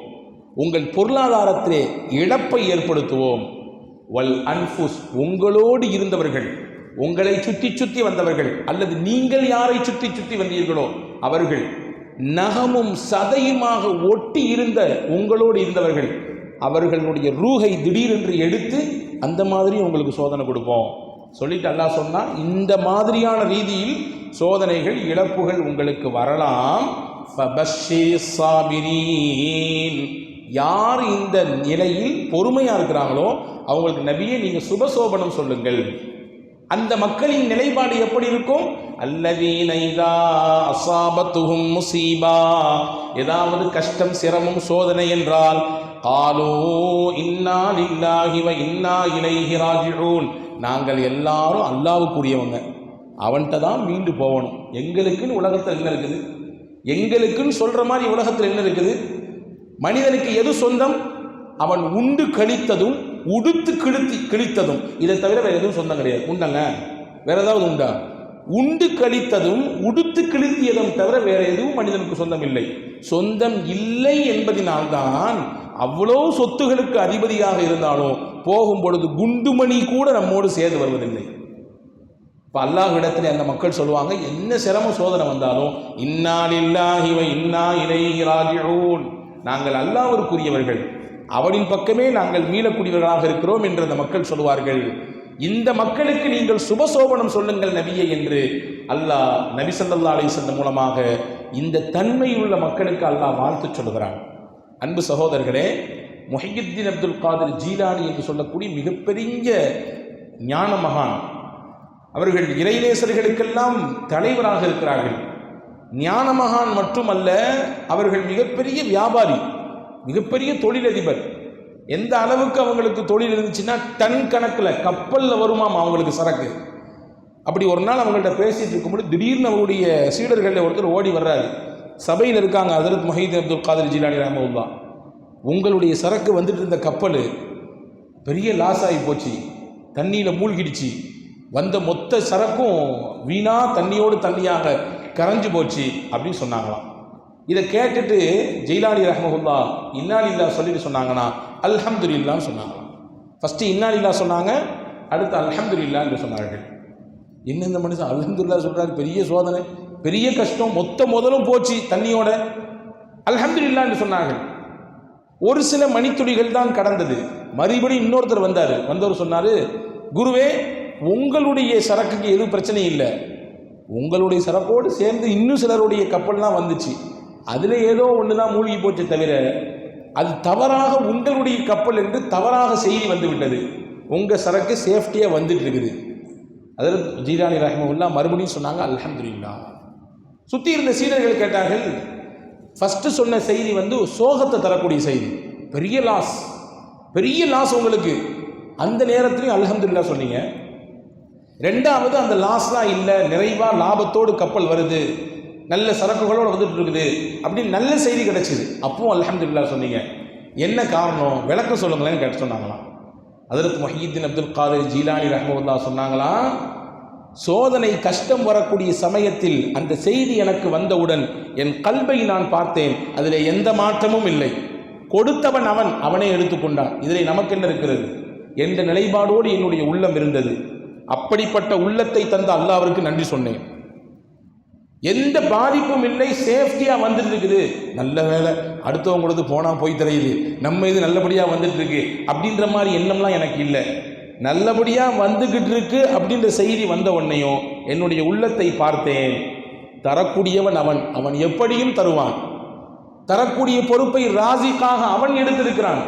உங்கள் பொருளாதாரத்திலே இழப்பை ஏற்படுத்துவோம். வல் அன்ஃபுஸ், உங்களோடு இருந்தவர்கள், உங்களை சுற்றி வந்தவர்கள் அல்லது நீங்கள் யாரை சுற்றி வந்தீர்களோ அவர்கள், நகமும் சதையுமாக ஒட்டி இருந்த உங்களோடு இருந்தவர்கள், அவர்களுடைய ரூஹை திடீரென்று எடுத்து அந்த மாதிரி உங்களுக்கு சோதனை கொடுப்போம் சொல்லிட்டு அல்லாஹ் சொன்னால், இந்த மாதிரியான ரீதியில் சோதனைகள், இழப்புகள் உங்களுக்கு வரலாம். ஃபபஷ்ஷிரிஸ் ஸாபிரீன். யார் இந்த நிலையில் பொறுமையா இருக்கிறாங்களோ அவங்களுக்கு நபியே நீங்க சுபசோபனம் சொல்லுங்கள். அந்த மக்களின் நிலைப்பாடு எப்படி இருக்கும்? அல்லதீன இதா அஸாபத்துஹும் முஸீபா, ஏதாவது கஷ்டம் சிரமம் சோதனை என்றால் காலூ இன்னா லில்லாஹி வ இன்னா இலைஹி ராஜிஊன், நாங்கள் எல்லாரும் அல்லாஹ்வுக்குரியவங்க, அவன்கிட்ட தான் மீண்டு போகணும். எங்களுக்குன்னு உலகத்தில் என்ன இருக்குது? எங்களுக்குன்னு சொல்ற மாதிரி உலகத்தில் என்ன இருக்குது? மனிதனுக்கு எது சொந்தம்? அவன் உண்டு கழித்ததும் உடுத்து கிழித்ததும், இதை தவிர வேற எதுவும் சொந்தம் கிடையாது. உண்டங்க? வேற ஏதாவது உண்டா? உண்டு கழித்ததும் உடுத்து கிழித்தியதும் தவிர வேற எதுவும் மனிதனுக்கு சொந்தம் இல்லை. சொந்தம் இல்லை என்பதினால்தான் அவ்வளோ சொத்துகளுக்கு அதிபதியாக இருந்தாலும் போகும் பொழுது குண்டுமணி கூட நம்மோடு சேர்ந்து வருவதில்லை. இப்போ அல்லாஹ்விடத்தில் அந்த மக்கள் சொல்லுவாங்க, என்ன சிரம சோதனை வந்தாலும் இன்னா லில்லாஹி வ இன்னா இலைஹி ராஜிஊன், நாங்கள் அல்லாஹ்விற்குரியவர்கள், அவனின் பக்கமே நாங்கள் மீளக்கூடியவர்களாக இருக்கிறோம் என்று அந்த மக்கள் சொல்லுவார்கள். இந்த மக்களுக்கு நீங்கள் சுபசோபனம் சொல்லுங்கள் நபியே என்று அல்லாஹ் நபி ஸல்லல்லாஹு அலைஹி வஸல்லம் மூலமாக இந்த தன்மையுள்ள மக்களுக்கு அல்லாஹ் வாழ்த்து சொல்லுகிறான். அன்பு சகோதரர்களே, முஹையித்தீன் அப்துல் காதிர் ஜீலானி என்று சொல்லக்கூடிய மிகப்பெரிய ஞான மகான், அவர்கள் இறைநேசர்களுக்கெல்லாம் தலைவராக இருக்கிறார்கள். ஞான மகான் மட்டுமல்ல, அவர்கள் மிகப்பெரிய வியாபாரி, மிகப்பெரிய தொழிலதிபர். எந்த அளவுக்கு அவங்களுக்கு தொழில் இருந்துச்சுன்னா டன் கணக்கில் கப்பலில் வருமாம் அவங்களுக்கு சரக்கு. அப்படி ஒரு நாள் அவங்கள்ட்ட பேசிட்டு இருக்கும்போது திடீர்னு அவருடைய சீடர்களில் ஒருத்தர் ஓடி வர்றாரு. சபையில் இருக்காங்க ஹஜ்ரத் முஹையித்தீன் அப்துல் காதிர் ஜீலானி ரஹ்மத்துல்லாஹ். உங்களுடைய சரக்கு வந்துட்டு இருந்த கப்பல் பெரிய லாஸ் ஆகி போச்சு, தண்ணியில் மூழ்கிடுச்சு, வந்த மொத்த சரக்கும் வீணா தண்ணியோடு தண்ணியாக கரைஞ்சு போச்சு அப்படின்னு சொன்னாங்களாம். இதை கேட்டுட்டு ஜெயிலானி ரஹ்மத்துல்லாஹ் இன்னா லில்லாஹ் சொல்லிட்டு சொன்னாங்கன்னா அல்ஹம்துலில்லாஹ்னு சொன்னாங்களாம். ஃபஸ்ட்டு இன்னா லில்லாஹ் சொன்னாங்க, அடுத்து அல்ஹம்துலில்லாஹ் என்று சொன்னார்கள். என்ன இந்த மனுஷன் அல்ஹம்துலில்லாஹ் சொல்றாரு, பெரிய சோதனை, பெரிய கஷ்டம், மொத்த முதலும் போச்சு தண்ணியோட, அல்ஹம்துலில்லாஹ் என்று சொன்னார்கள். ஒரு சில மணித்துளிகள் தான் கடந்தது. மறுபடியும் இன்னொருத்தர் வந்தார். வந்தவர் சொன்னார், குருவே உங்களுடைய சரக்குக்கு எதுவும் பிரச்சனை இல்லை, உங்களுடைய சரக்கோடு சேர்ந்து இன்னும் சிலருடைய கப்பல்லாம் வந்துச்சு, அதில் ஏதோ ஒன்று தான் மூழ்கி போச்சு, தவிர அது தவறாக உங்களுடைய கப்பல் என்று தவறாக செய்தி வந்து விட்டது, உங்கள் சரக்கு சேஃப்டியாக வந்துட்டு இருக்குது. அதில் ஜீலானி ரஹ்மத்துல்லாஹ் மறுபடியும் சொன்னாங்க அல்ஹம்துலில்லாஹ். சுற்றி இருந்த சீடர்கள் கேட்டார்கள், ஃபஸ்ட்டு சொன்ன செய்தி சோகத்தை தரக்கூடிய செய்தி, பெரிய லாஸ், பெரிய லாஸ் உங்களுக்கு, அந்த நேரத்துலையும் அல்ஹம்துலில்லாஹ் சொன்னீங்க. ரெண்டாவது அந்த லாஸ்லாம் இல்லை, நிறைவாக லாபத்தோடு கப்பல் வருது, நல்ல சரக்குகளோடு வந்துட்டு இருக்குது அப்படின்னு நல்ல செய்தி கிடைச்சிது, அப்பவும் அல்ஹம்துலில்லாஹ் சொன்னீங்க. என்ன காரணம், விளக்கம் சொல்லுங்களேன்னு கேட்டு சொன்னாங்களாம். ஹஜ்ரத் முஹையித்தீன் அப்துல் காதிர் ஜீலானி ரஹ்மத்துல்லாஹ் சொன்னாங்களாம், சோதனை கஷ்டம் வரக்கூடிய சமயத்தில் அந்த செய்தி எனக்கு வந்தவுடன் என் கல்பை நான் பார்த்தேன், அதில் எந்த மாற்றமும் இல்லை, கொடுத்தவன் அவன், அவனே எடுத்துக்கொண்டான், இதில் நமக்கு என்ன இருக்கிறது என்ற நிலைப்பாடோடு என்னுடைய உள்ளம் இருந்தது. அப்படிப்பட்ட உள்ளத்தை தந்த அல்லாஹ்விற்கு நன்றி சொன்னேன். எந்த பாதிப்பும் இல்லை, சேஃப்டியா வந்துட்டு இருக்குது, நல்ல வேலை, அடுத்தவங்களுக்கு போனா போய் தெரியுது, நம்ம இது நல்லபடியா வந்துட்டு இருக்கு அப்படின்ற மாதிரி எண்ணம்லாம் எனக்கு இல்லை. நல்லபடியா வந்துகிட்டு இருக்கு அப்படின்ற செய்தி வந்த உடனேயும் என்னுடைய உள்ளத்தை பார்த்தேன், தரக்கூடியவன் அவன், அவன் எப்படியும் தருவான், தரக்கூடிய பொறுப்பை ராசிக்காக அவன் எடுத்திருக்கிறான்,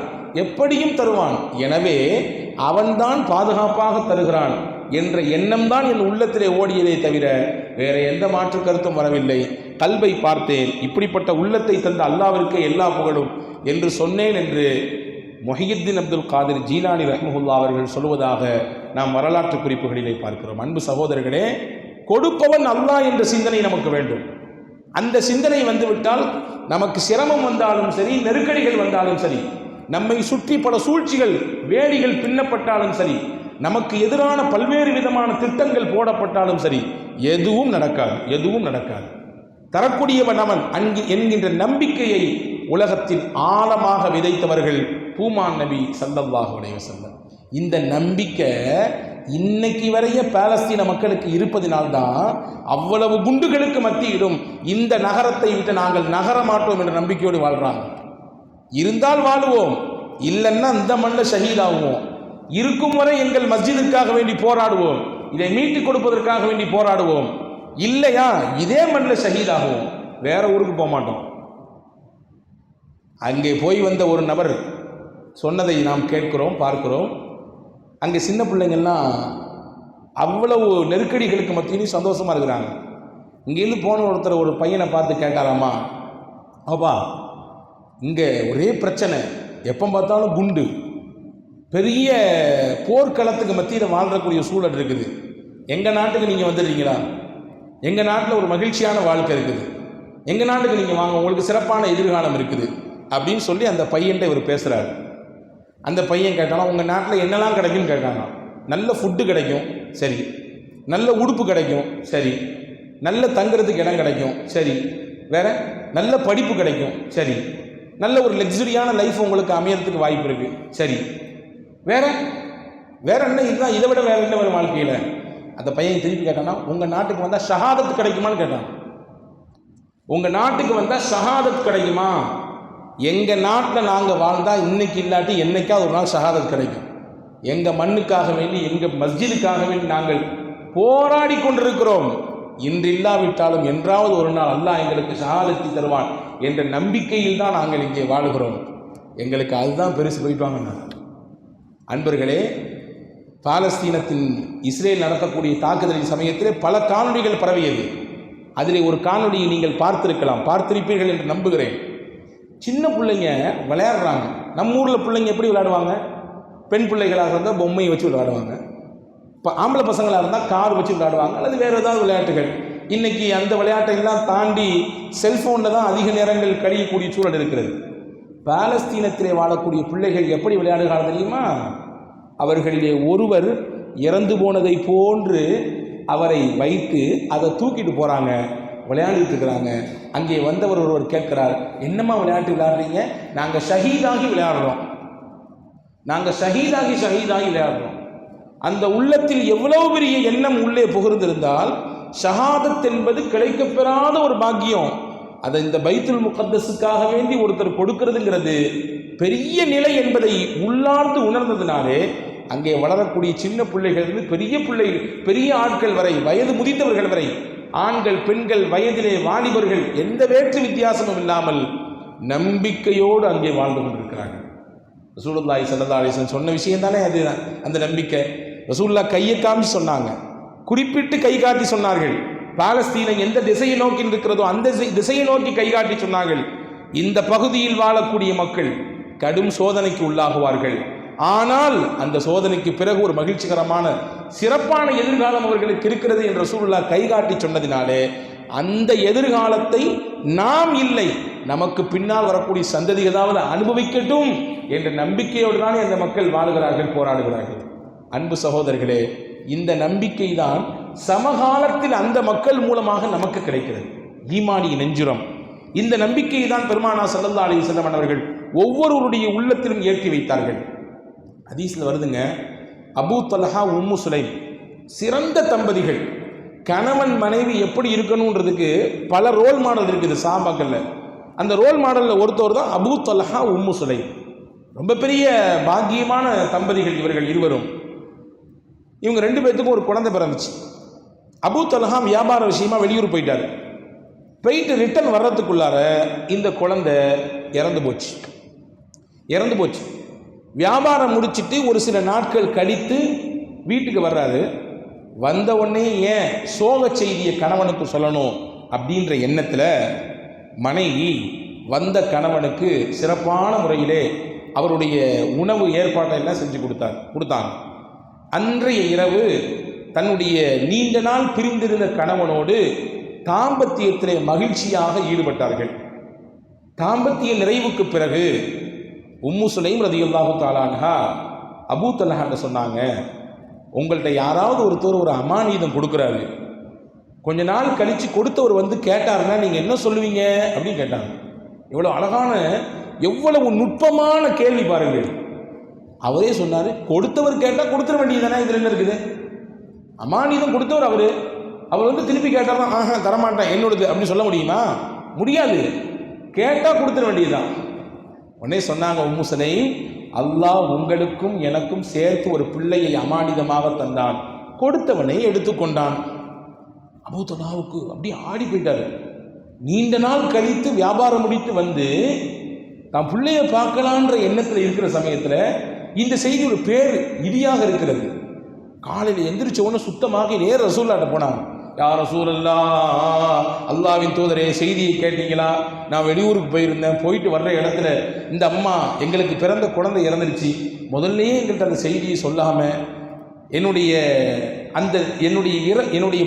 எப்படியும் தருவான், எனவே அவன்தான் பாதுகாப்பாக தருகிறான் என்ற எண்ணம் தான் என் உள்ளத்திலே ஓடியதை தவிர வேற எந்த மாற்று கருத்தும் வரவில்லை. கல்வை பார்த்தேன், இப்படிப்பட்ட உள்ளத்தை தந்த அல்லாஹ்விற்கு எல்லா புகழும் என்று சொன்னேன் என்று முஹையித்தீன் அப்துல் காதிர் ஜீலானி ரஹ்மத்துல்லாஹ் அவர்கள் சொல்வதாக நாம் வரலாற்று குறிப்புகளிலே பார்க்கிறோம். அன்பு சகோதரர்களே, கொடுப்பவன் அல்லாஹ் என்ற சிந்தனை நமக்கு வேண்டும். அந்த சிந்தனை வந்துவிட்டால் நமக்கு சிரமம் வந்தாலும் சரி, நெருக்கடிகள் வந்தாலும் சரி, நம்மை சுற்றி பல சூழ்ச்சிகள் வேலிகள் பின்னப்பட்டாலும் சரி, நமக்கு எதிரான பல்வேறு விதமான திட்டங்கள் போடப்பட்டாலும் சரி, எதுவும் நடக்காது, எதுவும் நடக்காது. தரக்கூடியவன் அவன் என்கின்ற நம்பிக்கையை உலகத்தில் ஆழமாக விதைத்தவர்கள் பூமான் நபி ஸல்லல்லாஹு அலைஹி வஸல்லம். இந்த நம்பிக்கை இன்னைக்கு வரைய பாலஸ்தீன மக்களுக்கு இருப்பதினால்தான் அவ்வளவு குண்டுகளுக்கு மத்தியிலும் இந்த நகரத்தை விட்டு நாங்கள் நகர மாட்டோம் என்ற நம்பிக்கையோடு வாழ்றாங்க. இருந்தால் வாழுவோம், இல்லைன்னா இந்த மண்ணில் ஷஹீதாகுவோம், இருக்கும் வரை எங்கள் மஸ்ஜிதுக்காக வேண்டி போராடுவோம், இதை மீட்டுக் கொடுப்பதற்காக வேண்டி போராடுவோம், இல்லையா இதே மண்ணில் ஷஹீதாகுவோம். வேற ஊருக்கு போக மாட்டோம். அங்கே போய் வந்த ஒரு நபர் சொன்னதை நாம் கேட்கிறோம், பார்க்கிறோம். அங்கே சின்ன பிள்ளைங்கள்லாம் அவ்வளவு நெருக்கடிகளுக்கு மத்தியிலும் சந்தோஷமாக இருக்கிறாங்க. இங்கேருந்து போன ஒருத்தர் ஒரு பையனை பார்த்து கேட்டாராமா, அப்பா இங்கே ஒரே பிரச்சனை, எப்போ பார்த்தாலும் குண்டு, பெரிய போர்க்களத்துக்கு மத்தியில் வாழ்றக்கூடிய சூழல் இருக்குது. எங்கள் நாட்டுக்கு நீங்கள் வந்துடுறீங்களா? எங்கள் நாட்டில் ஒரு மகிழ்ச்சியான வாழ்க்கை இருக்குது, எங்கள் நாட்டுக்கு நீங்கள் வாங்க, உங்களுக்கு சிறப்பான எதிர்காலம் இருக்குது அப்படின்னு சொல்லி அந்த பையன்கிட்ட இவர் பேசுகிறாரு. அந்த பையன் கேட்டானா, உங்கள் நாட்டில் என்னெல்லாம் கிடைக்கும்னு கேட்டானா. நல்ல ஃபுட்டு கிடைக்கும், சரி. நல்ல உடுப்பு கிடைக்கும், சரி. நல்ல தங்குறதுக்கு இடம் கிடைக்கும், சரி. வேற நல்ல படிப்பு கிடைக்கும், சரி. நல்ல ஒரு லக்ஸுரியான லைஃப் உங்களுக்கு அமையறதுக்கு வாய்ப்பு இருக்கு, சரி. வேற வேற என்ன, இதுதான், இதை விட வேற என்ன ஒரு வாழ்க்கையில்? அந்த பையன் திருப்பி கேட்டானா, உங்கள் நாட்டுக்கு வந்தால் ஷஹாதத் கிடைக்குமான்னு கேட்டான். உங்கள் நாட்டுக்கு வந்தால் ஷஹாதத் கிடைக்குமா? எங்கள் நாட்டில் நாங்கள் வாழ்ந்தால் இன்னைக்கு இல்லாட்டி என்னைக்காவது ஒரு நாள் ஷஹாதத் கிடைக்கும். எங்கள் மண்ணுக்காக வேண்டி, எங்கள் மஸ்ஜிதுக்காக வேண்டி நாங்கள் போராடி கொண்டிருக்கிறோம். இன்று இல்லாவிட்டாலும் என்றாவது ஒரு நாள் அல்லாஹ் எங்களுக்கு ஷஹாதத்தை தருவான் என்ற நம்பிக்கையில் தான் நாங்கள் இங்கே வாழுகிறோம். எங்களுக்கு அதுதான் பெருசு. போயிட்டு வாங்க அன்பர்களே. பாலஸ்தீனத்தின் இஸ்ரேல் நடத்தக்கூடிய தாக்குதலின் சமயத்திலே பல காணொளிகள் பரவியது. அதிலே ஒரு காணொளியை நீங்கள் பார்த்திருப்பீர்கள் என்று நம்புகிறேன். சின்ன பிள்ளைங்க விளையாடுறாங்க. நம்ம ஊரில் பிள்ளைங்க எப்படி விளையாடுவாங்க? பெண் பிள்ளைகளாக இருந்தால் பொம்மையை வச்சு விளையாடுவாங்க, இப்போ ஆம்பளை பசங்களாக இருந்தால் கார் வச்சு விளையாடுவாங்க, அல்லது வேறு ஏதாவது விளையாட்டுகள். இன்றைக்கி அந்த விளையாட்டையெல்லாம் தாண்டி செல்ஃபோனில் தான் அதிக நேரங்கள் கழியக்கூடிய சூழல் இருக்கிறது. பாலஸ்தீனத்திலே வாழக்கூடிய பிள்ளைகள் எப்படி விளையாடுகிறார்கள் தெரியுமா? அவர்களிலே ஒருவர் இறந்து போனதை போன்று அவரை வைத்து அதை தூக்கிட்டு போகிறாங்க, விளையாடிட்டு இருக்கிறாங்க. அங்கே வந்தவர் ஒருவர் கேட்கிறார், என்னம்மா விளையாட்டு விளையாடுறீங்க? நாங்கள் ஷஹீதாகி விளையாடுறோம், நாங்கள் ஷஹீதாகி விளையாடுறோம். அந்த உள்ளத்தில் எவ்வளவு பெரிய எண்ணம் உள்ளே புகுந்திருந்தால், ஷஹாதத் என்பது கிடைக்கப்பெறாத ஒரு பாக்கியம். அதை இந்த பைத்துல் முகத்தஸுக்காக வேண்டி ஒருத்தர் கொடுக்கிறதுங்கிறது பெரிய நிலை என்பதை உள்ளார்ந்து உணர்ந்ததினாலே அங்கே வளரக்கூடிய சின்ன பிள்ளைகள் பெரிய ஆட்கள் வரை, வயது முதிர்ந்தவர்கள் வரை, ஆண்கள் பெண்கள், வயதிலே வாலிபர்கள், எந்த வேற்று வித்தியாசமும் இல்லாமல் நம்பிக்கையோடு அங்கே வாழ்ந்து கொண்டிருக்கிறார்கள். ரசூலுல்லாஹி ஸல்லல்லாஹு அலைஹி வஸல்லம் சொன்ன விஷயம் தானே அது. அந்த நம்பிக்கை ரசூலுல்லாஹ் கையை காமிச்சு சொன்னாங்க, குறிப்பிட்டு கை காட்டி சொன்னார்கள். பாலஸ்தீனை எந்த திசையை நோக்கி இருக்கிறதோ அந்த திசையை நோக்கி கை காட்டி சொன்னார்கள், இந்த பகுதியில் வாழக்கூடிய மக்கள் கடும் சோதனைக்கு உள்ளாகுவார்கள், ஆனால் அந்த சோதனைக்கு பிறகு ஒரு மகிழ்ச்சிகரமான சிறப்பான எதிர்காலம் அவர்களுக்கு இருக்கிறது என்று ரசூலுல்லாஹ் கைகாட்டி சொன்னதினாலே அந்த எதிர்காலத்தை நாம் இல்லை, நமக்கு பின்னால் வரக்கூடிய சந்ததிகளாவது அனுபவிக்கட்டும் என்ற நம்பிக்கையோடு தானே அந்த மக்கள் வாழுகிறார்கள், போராடுகிறார்கள். அன்பு சகோதரர்களே, இந்த நம்பிக்கை தான் சமகாலத்தில் அந்த மக்கள் மூலமாக நமக்கு கிடைக்கிறது. ஈமானிய நெஞ்சுரம். இந்த நம்பிக்கையை தான் பெருமானார் ஸல்லல்லாஹு அலைஹி வஸல்லம் அவர்கள் ஒவ்வொருவருடைய உள்ளத்திலும் ஏற்றி வைத்தார்கள். ஹதீஸ்ல வருதுங்க, அபூ தல்ஹா உம்மு சுலைம் சிறந்த தம்பதிகள். கணவன் மனைவி எப்படி இருக்கணுன்றதுக்கு பல ரோல் மாடல் இருக்குது சஹாபாக்கள்ல. அந்த ரோல் மாடலில் ஒருத்தர் தான் அபூ தல்ஹா உம்மு சுலைம். ரொம்ப பெரிய பாக்கியமான தம்பதிகள் இவர்கள் இருவரும். இவங்க ரெண்டு பேர்த்துக்கும் ஒரு குழந்தை பிறந்துச்சு. அபூ தல்ஹா வியாபார விஷயமா வெளியூர் போயிட்டு ரிட்டர்ன் வர்றதுக்குள்ளார இந்த குழந்தை இறந்து போச்சு. வியாபாரம் முடிச்சுட்டு ஒரு சில நாட்கள் கழித்து வீட்டுக்கு வர்றாரு. வந்த உடனே ஏன் சோக செய்தியை கணவனுக்கு சொல்லணும் அப்படின்ற எண்ணத்தில் மனைவி வந்த கணவனுக்கு சிறப்பான முறையிலே அவருடைய உணவு ஏற்பாட்டை எல்லாம் செஞ்சு கொடுத்தாங்க. அன்றைய இரவு தன்னுடைய நீண்ட நாள் பிரிந்திருந்த கணவனோடு தாம்பத்தியத்திலே மகிழ்ச்சியாக ஈடுபட்டார்கள். தாம்பத்திய நிறைவுக்கு பிறகு உம்மு சுலைம் ரலியல்லாஹு தஆலா அன்ஹா அபூ தல்ஹா சொன்னாங்க, உங்கள்கிட்ட யாராவது ஒருத்தர் ஒரு அமானிதம் கொடுக்குறாரு, கொஞ்ச நாள் கழித்து கொடுத்தவர் வந்து கேட்டாருன்னா நீங்கள் என்ன சொல்லுவீங்க அப்படின்னு கேட்டாங்க. எவ்வளோ அழகான, எவ்வளவு நுட்பமான கேள்வி பாருங்கள். அவரே சொன்னார், கொடுத்தவர் கேட்டால் கொடுத்துட வேண்டியதுதானே, இதில் என்ன இருக்குது? அமானிதம் கொடுத்தவர் அவர் வந்து திருப்பி கேட்டார்னா தரமாட்டேன் என்னோடது அப்படின்னு சொல்ல முடியுமா? முடியாது. கேட்டால் கொடுத்துட வேண்டியதுதான். உடனே சொன்னாங்க உம்மு சுலைம், அல்லாஹ் உங்களுக்கும் எனக்கும் சேர்த்து ஒரு பிள்ளையை அமானிதமாக தந்தான், கொடுத்தவனை எடுத்துக்கொண்டான். அபூ தல்ஹாவுக்கு அப்படியே ஆடி போயிட்டாரு. நீண்ட நாள் கழித்து வியாபாரம் முடித்து வந்து நான் பிள்ளைய பார்க்கலான்ற எண்ணத்தில் இருக்கிற சமயத்தில் இந்த செய்தி ஒரு பேர் இடியாக இருக்கிறது. காலையில் எந்திரிச்ச உடனே சுத்தமாகி நேர் ரசூல்லாட்ட போனாங்க. யார் ரசூலல்லா, அல்லாவின் தூதரே, செய்தியை கேட்டீங்களா? நான் வெளியூருக்கு போயிருந்தேன், போயிட்டு வர்ற இடத்துல இந்த அம்மா எங்களுக்கு பிறந்த குழந்தை இறந்துருச்சு, முதல்லையே எங்கள்கிட்ட அந்த செய்தியை சொல்லாமல் என்னுடைய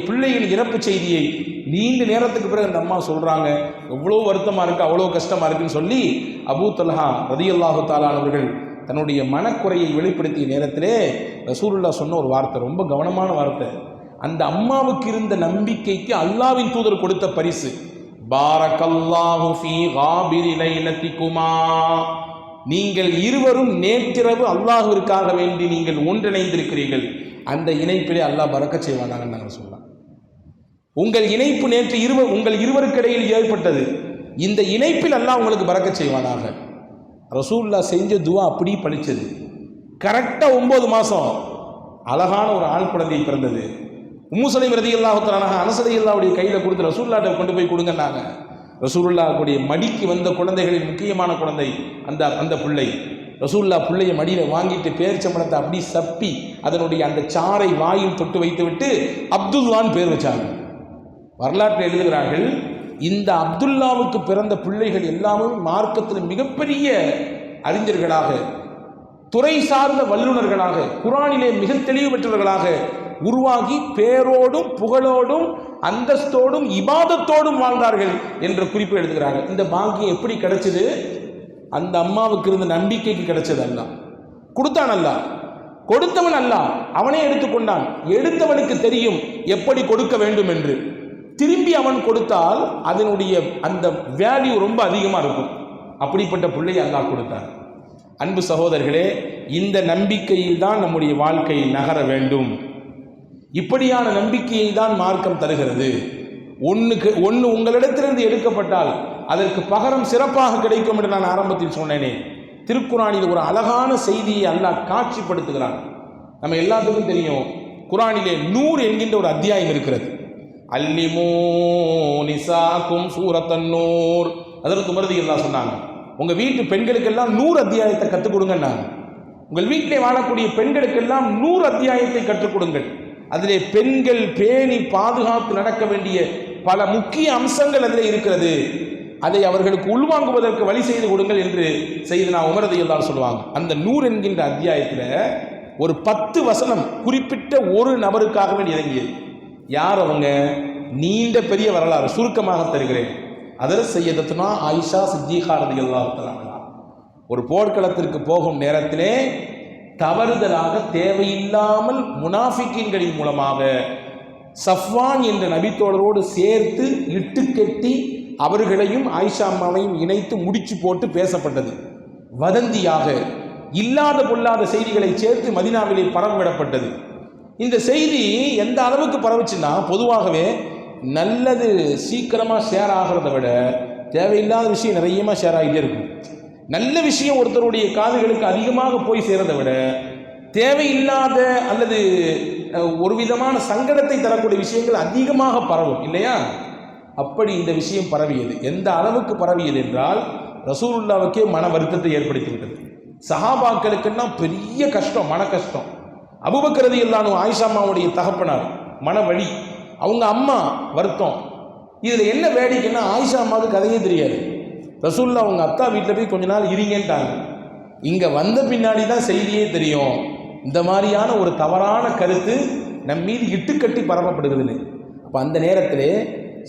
பிள்ளைகள் இறப்பு செய்தியை நீண்ட நேரத்துக்கு பிறகு அந்த அம்மா சொல்கிறாங்க. எவ்வளோ வருத்தமாக இருக்குது, அவ்வளோ கஷ்டமாக இருக்குன்னு சொல்லி அபூ தல்ஹா ரலியல்லாஹு தஆலா அவர்கள் தன்னுடைய மனக்குறையை வெளிப்படுத்திய நேரத்திலே ரசூலுல்லாஹ் சொன்ன ஒரு வார்த்தை, ரொம்ப கவனமான வார்த்தை. அந்த அம்மாவுக்கு இருந்த நம்பிக்கைக்கு அல்லாஹ்வின் தூதர் கொடுத்த பரிசு. பாரக்கல்லாஹு ஃபீ காபிரி லைலத்திகுமா, நீங்கள் இருவரும் நேற்றிரவு அல்லாஹ்விற்காக வேண்டி நீங்கள் ஒன்றிணைந்திருக்கிறீர்கள், அந்த இணைப்பிலே அல்லாஹ் பரக்கத் செய்வானாக நாங்கள் சொல்லலாம். உங்கள் இணைப்பு நேற்று உங்கள் இருவருக்கு இடையில் ஏற்பட்டது, இந்த இணைப்பில் அல்லாஹ் உங்களுக்கு பரக்கத் செய்வானாக. ரசூலுல்லாஹ் செஞ்ச துவா அப்படி பழிச்சது. கரெக்டாக 9 மாதம் அழகான ஒரு ஆண் குழந்தை பிறந்தது. உம்மு சலீம் ரலியல்லாஹு தஆலா அனஸ் ரலியல்லாஹுடைய கையில் கொடுத்து ரசூலுல்லாஹ்ட்ட கொண்டு போய் கொடுங்கன்னாங்க. ரசூலுல்லாஹ்வுடைய மடிக்கு வந்த குழந்தைகளில் முக்கியமான குழந்தை அந்த பிள்ளை. ரசூலுல்லாஹ் பிள்ளைய மடியில் வாங்கிட்டு பேரிச்சம்பழத்தை அப்படி சப்பி அதனுடைய அந்த சாறை வாயில் தொட்டு வைத்து விட்டு அப்துல்லான்னு பேர் வச்சாங்க. வரலாற்றில் எழுதுகிறார்கள், இந்த அப்துல்லாவுக்கு பிறந்த பிள்ளைகள் எல்லாமே மார்க்கத்தில் மிகப்பெரிய அறிஞர்களாக, துறை சார்ந்த வல்லுநர்களாக, குர்ஆனிலே மிக தெளிவு பெற்றவர்களாக உருவாகி பேரோடும் புகழோடும் அந்தஸ்தோடும் இபாதத்தோடும் வாழ்ந்தார்கள் என்ற குறிப்பு எழுதுகிறார்கள். இந்த பாக்கியம் எப்படி கிடைச்சது? அந்த அம்மாவுக்கு இருந்த நம்பிக்கைக்கு கிடைச்சது. அல்லாஹ் கொடுத்தான், அல்லாஹ் கொடுத்தவன் அல்லாஹ் அவனே எடுத்துக்கொண்டான். எடுத்தவனுக்கு தெரியும் எப்படி கொடுக்க வேண்டும் என்று. திரும்பி அவன் கொடுத்தால் அதனுடைய அந்த வேல்யூ ரொம்ப அதிகமாக இருக்கும். அப்படிப்பட்ட பிள்ளையை அல்லாஹ் கொடுத்தான். அன்பு சகோதரர்களே, இந்த நம்பிக்கையில் தான் நம்முடைய வாழ்க்கை நகர வேண்டும். இப்படியான நம்பிக்கையை தான் மார்க்கம் தருகிறது. ஒன்று உங்களிடத்திலிருந்து எடுக்கப்பட்டால் அதற்கு பகரம் சிறப்பாக கிடைக்கும் என்று நான் ஆரம்பத்தில் சொன்னேனே. திருக்குர்ஆனில் ஒரு அழகான செய்தியை அல்லாஹ் காட்சிப்படுத்துகிறான். நம்ம எல்லாத்துக்கும் தெரியும், குர்ஆனிலே நூர் என்கின்ற ஒரு அத்தியாயம் இருக்கிறது. அல்லிமூ நிசாக்கும் சூரத்தன் நூர். அதற்கு உமர் எல்லாம் சொன்னாங்க, உங்கள் வீட்டு பெண்களுக்கெல்லாம் 100 அத்தியாயத்தை கற்றுக் கொடுங்கன்னாங்க. உங்கள் வீட்டிலே வாழக்கூடிய பெண்களுக்கெல்லாம் 100 அத்தியாயத்தை கற்றுக் கொடுங்கள். அதிலே பெண்கள் பேணி பாதுகாத்து நடக்க வேண்டிய பல முக்கிய அம்சங்கள் அதில் இருக்கிறது. அதை அவர்களுக்கு உள்வாங்குவதற்கு வழி செய்து கொடுங்கள் என்று செய்தனா உமர் ரலியல்லாஹு சொல்லுவாங்க. அந்த 100 என்கின்ற அத்தியாயத்தில் ஒரு 10 வசனம் குறிப்பிட்ட ஒரு நபருக்காக வேண்டி இறங்கியது. யார் அவங்க? நீண்ட பெரிய வரலாறு சுருக்கமாக தருகிறேன். அதில் சையதத்துனா ஆயிஷா சித்திகா ரலியல்லாஹு தஆலா ஒரு போர்க்களத்திற்கு போகும் நேரத்திலே தவறுதலாக தேவையில்லாமல் முனாஃபிக்கீன்களின் மூலமாக சஃப்வான் என்ற நபித்தோழரோடு சேர்த்து இட்டு கெட்டி அவர்களையும் ஆயிஷா அம்மாவையும் இணைத்து முடிச்சு போட்டு பேசப்பட்டது. வதந்தியாக இல்லாத பொல்லாத செய்திகளை சேர்த்து மதீனாவிலே பரவவிடப்பட்டது. இந்த செய்தி எந்த அளவுக்கு பரவுச்சுன்னா, பொதுவாகவே நல்லது சீக்கிரமாக ஷேர் ஆகிறத விட தேவையில்லாத விஷயம் நிறையமாக ஷேர் ஆகிட்டே இருக்கும். நல்ல விஷயம் ஒருத்தருடைய காதுகளுக்கு அதிகமாக போய் சேர்றதை விட தேவையில்லாத அல்லது ஒரு விதமான சங்கடத்தை தரக்கூடிய விஷயங்கள் அதிகமாக பரவும் இல்லையா? அப்படி இந்த விஷயம் பரவியது. எந்த அளவுக்கு பரவியது என்றால், ரசூலுல்லாவுக்கே மன வருத்தத்தை ஏற்படுத்திவிட்டது. சஹாபாக்களுக்குன்னா பெரிய கஷ்டம், மன கஷ்டம். அபூபக்கர் ரலியல்லாஹு அன்ஹு ஆயிஷா அம்மாவுடைய தகப்பனார், மன வலி. அவங்க அம்மா வருத்தம். இதில் என்ன வேடிக்கைன்னா, ஆயிஷா அம்மாவுக்கு கதையே தெரியாது. ரசூலுல்லாஹ் அவங்க அத்தா வீட்டில் போய் கொஞ்ச நாள் இருங்கன்ட்டாங்க. இங்கே வந்த பின்னாடி தான் செய்தியே தெரியும், இந்த மாதிரியான ஒரு தவறான கருத்து நம் மீது இட்டுக்கட்டி பரப்பப்படுகிறதுன்னு. அப்போ அந்த நேரத்தில்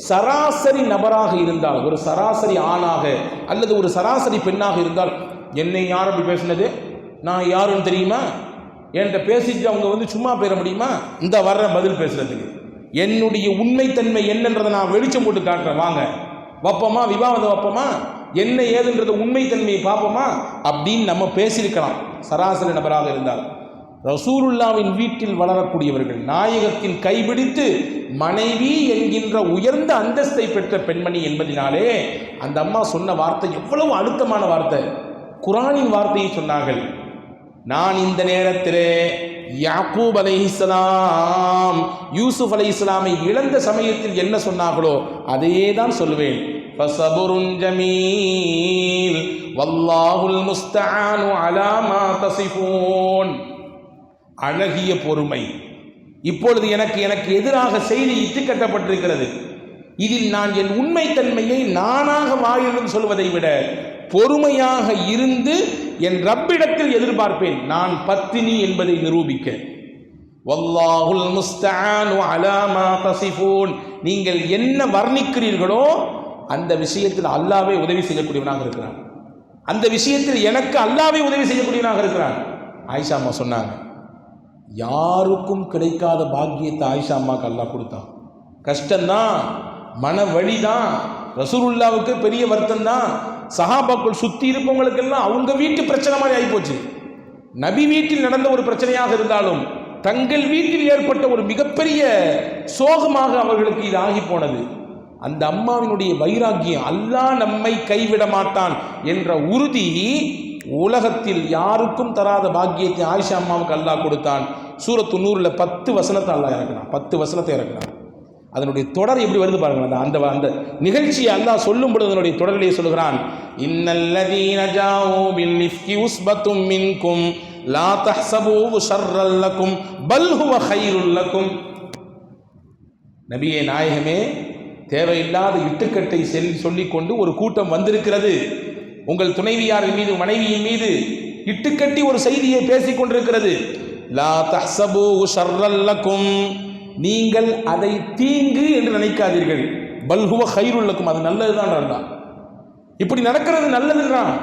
சராசரி நபராக இருந்தால், ஒரு சராசரி ஆணாக அல்லது ஒரு சராசரி பெண்ணாக இருந்தால், என்னை யார் அப்படி பேசினது, நான் யாருன்னு தெரியுமா, என்கிட்ட பேசிட்டு அவங்க சும்மா போயிட முடியுமா, இந்த வர்ற பதில் பேசுறதுக்கு என்னுடைய உண்மைத்தன்மை என்னன்றதை நான் வெளிச்சம் போட்டு காட்டுறேன், வாங்க வப்பமா, விவாதம் வப்பமா, என்ன ஏதுன்றது உண்மைத்தன்மையை பார்ப்போமா அப்படின்னு நம்ம பேசியிருக்கலாம் சராசரி நபராக இருந்தால். ரசூலுல்லாவின் வீட்டில் வளரக்கூடியவர்கள், நாயகத்தின் கைபிடித்து மனைவி என்கின்ற உயர்ந்த அந்தஸ்தை பெற்ற பெண்மணி என்பதினாலே அந்த அம்மா சொன்ன வார்த்தை எவ்வளவு அழுத்தமான வார்த்தை. குர்ஆனின் வார்த்தையை சொன்னார்கள். நான் இந்த நேரத்திலே யாக்கூப் அலைஹிஸ்ஸலாம் யூசுப் அலைஹிஸ்ஸலாமை இழந்த சமயத்தில் என்ன சொன்னார்களோ அதையே தான் சொல்லுவேன். ஃபஸபுருன் ஜமீல் வல்லாஹுல் முஸ்தஆனு அலா மா தஸிஃபூன். அழகிய பொறுமை. இப்பொழுது எனக்கு எதிராக செய்தி இட்டுக்கட்டப்பட்டிருக்கிறது. இதில் நான் என் உண்மைத்தன்மையை நானாக வாயிலும் சொல்வதை விட பொறுமையாக இருந்து என் ரப்பிடத்தில் எதிர்பார்ப்பேன், நான் பத்தினி என்பதை நிரூபிக்க. வல்லாஹுல் முஸ்தஆனு அலா மா தஸிஃபூன். நீங்கள் என்ன வர்ணிக்கிறீர்களோ அந்த விஷயத்தில் அல்லாஹ்வே உதவி செய்யக்கூடியவனாக இருக்கிறான். அந்த விஷயத்தில் எனக்கு அல்லாஹ்வே உதவி செய்யக்கூடியவனாக இருக்கிறான். ஆயிஷா அம்மா சொன்னாங்க, யாருக்கும் கிடைக்காத பாக்கியத்தை ஆயிஷா அம்மாவுக்கு அல்லாஹ் கொடுத்தான். கஷ்டம்தான், மன வழிதான், ரசூலுல்லாவுக்கு பெரிய வருத்தம் தான். சஹாபாக்கள் சுற்றி இருப்பவங்களுக்கெல்லாம் அவங்க வீட்டு பிரச்சனை மாதிரி ஆகிப்போச்சு. நபி வீட்டில் நடந்த ஒரு பிரச்சனையாக இருந்தாலும் தங்கள் வீட்டில் ஏற்பட்ட ஒரு மிகப்பெரிய சோகமாக அவர்களுக்கு இது ஆகி போனது. அந்த அம்மாவினுடைய வைராக்கியம், அல்லாஹ் நம்மை கைவிட மாட்டான் என்ற உறுதி உலகத்தில் யாருக்கும் தராத பாக்கியத்தை ஆயிஷா அம்மாவுக்கு அல்லாஹ் கொடுத்தான். சூரத்து நூறுல 10 வசனத்தை அல்லாஹ் இறக்கினான். 10 வசனத்தை இறக்கினான். அதனுடைய தொடர் எப்படி வருது பாருங்க. அந்த நிகழ்ச்சியை அல்லாஹ் சொல்லும் பொழுது அதனுடைய தொடரிலே சொல்கிறான், இன்னல்லதீன ஜாஊ பில் இஃப்கி உஸ்பத்தும் மின்கும் லா தஹ்ஸபூஹு ஷர்ரல் லக்கும் பல் ஹுவ கைருல் லக்கும். நபியே நாயகமே, தேவையில்லாத இட்டுக்கட்டை சொல்லிக்கொண்டு ஒரு கூட்டம் வந்திருக்கிறது. உங்கள் துணைவியாரின் மீது, மனைவியின் மீது இட்டுக்கட்டி ஒரு செய்தியை பேசிக் கொண்டிருக்கிறது. லா தஹ்ஸபூஹு ஷர்ரல் லக்கும், நீங்கள் அதை தீங்கு என்று நினைக்காதீர்கள். பல் ஹுவ கைருல் லக்கும், அது நல்லதுதான். இப்படி நடக்கிறது நல்லதுன்றான்.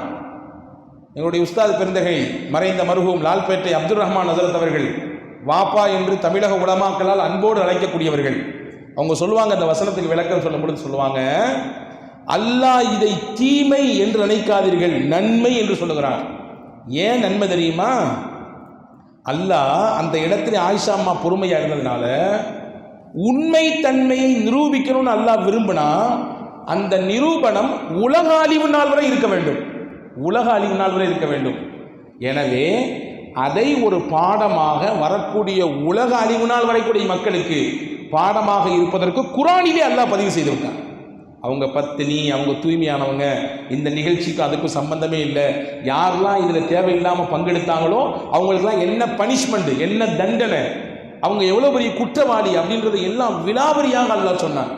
எங்களுடைய உஸ்தாத் பெருந்தகை மறைந்த மருகும் லால்பேட்டை அப்துல் ரஹ்மான் ஹஸரத் அவர்கள், வாப்பா என்று தமிழக உலமாக்களால் அன்போடு அழைக்கக்கூடியவர்கள், அவங்க சொல்லுவாங்க, அந்த வசனத்துக்கு விளக்கம் சொல்லும் பொழுது சொல்லுவாங்க, அல்லாஹ் இதை தீமை என்று நினைக்காதீர்கள், நன்மை என்று சொல்லுகிறான். ஏன் நன்மை தெரியுமா? அல்லாஹ் அந்த இடத்துல ஆயிஷா அம்மா பொறுமையா இருந்ததுனால உண்மை தன்மையை நிரூபிக்கணும்னு அல்லாஹ் விரும்பினா அந்த நிரூபணம் உலக அழிவு நாள் வரை இருக்க வேண்டும். உலக அழிவு நாள் வரை இருக்க வேண்டும். எனவே அதை ஒரு பாடமாக வரக்கூடிய உலக அழிவு நாள் வரைக்கூடிய மக்களுக்கு பாடமாக இருப்பதற்கு குர்ஆனிலே அல்லாஹ் பதிவு செய்திருக்காங்க. அவங்க பத்தினி, அவங்க தூய்மையானவங்க, இந்த நிகழ்ச்சிக்கு அதுக்கும் சம்பந்தமே இல்லை, யாரெல்லாம் இதில் தேவையில்லாமல் பங்கெடுத்தாங்களோ அவங்களுக்குலாம் என்ன பனிஷ்மெண்ட், என்ன தண்டனை, அவங்க எவ்வளோ பெரிய குற்றவாளி அப்படின்றத எல்லாம் விலாவரியாக அல்லாஹ் சொன்னான்.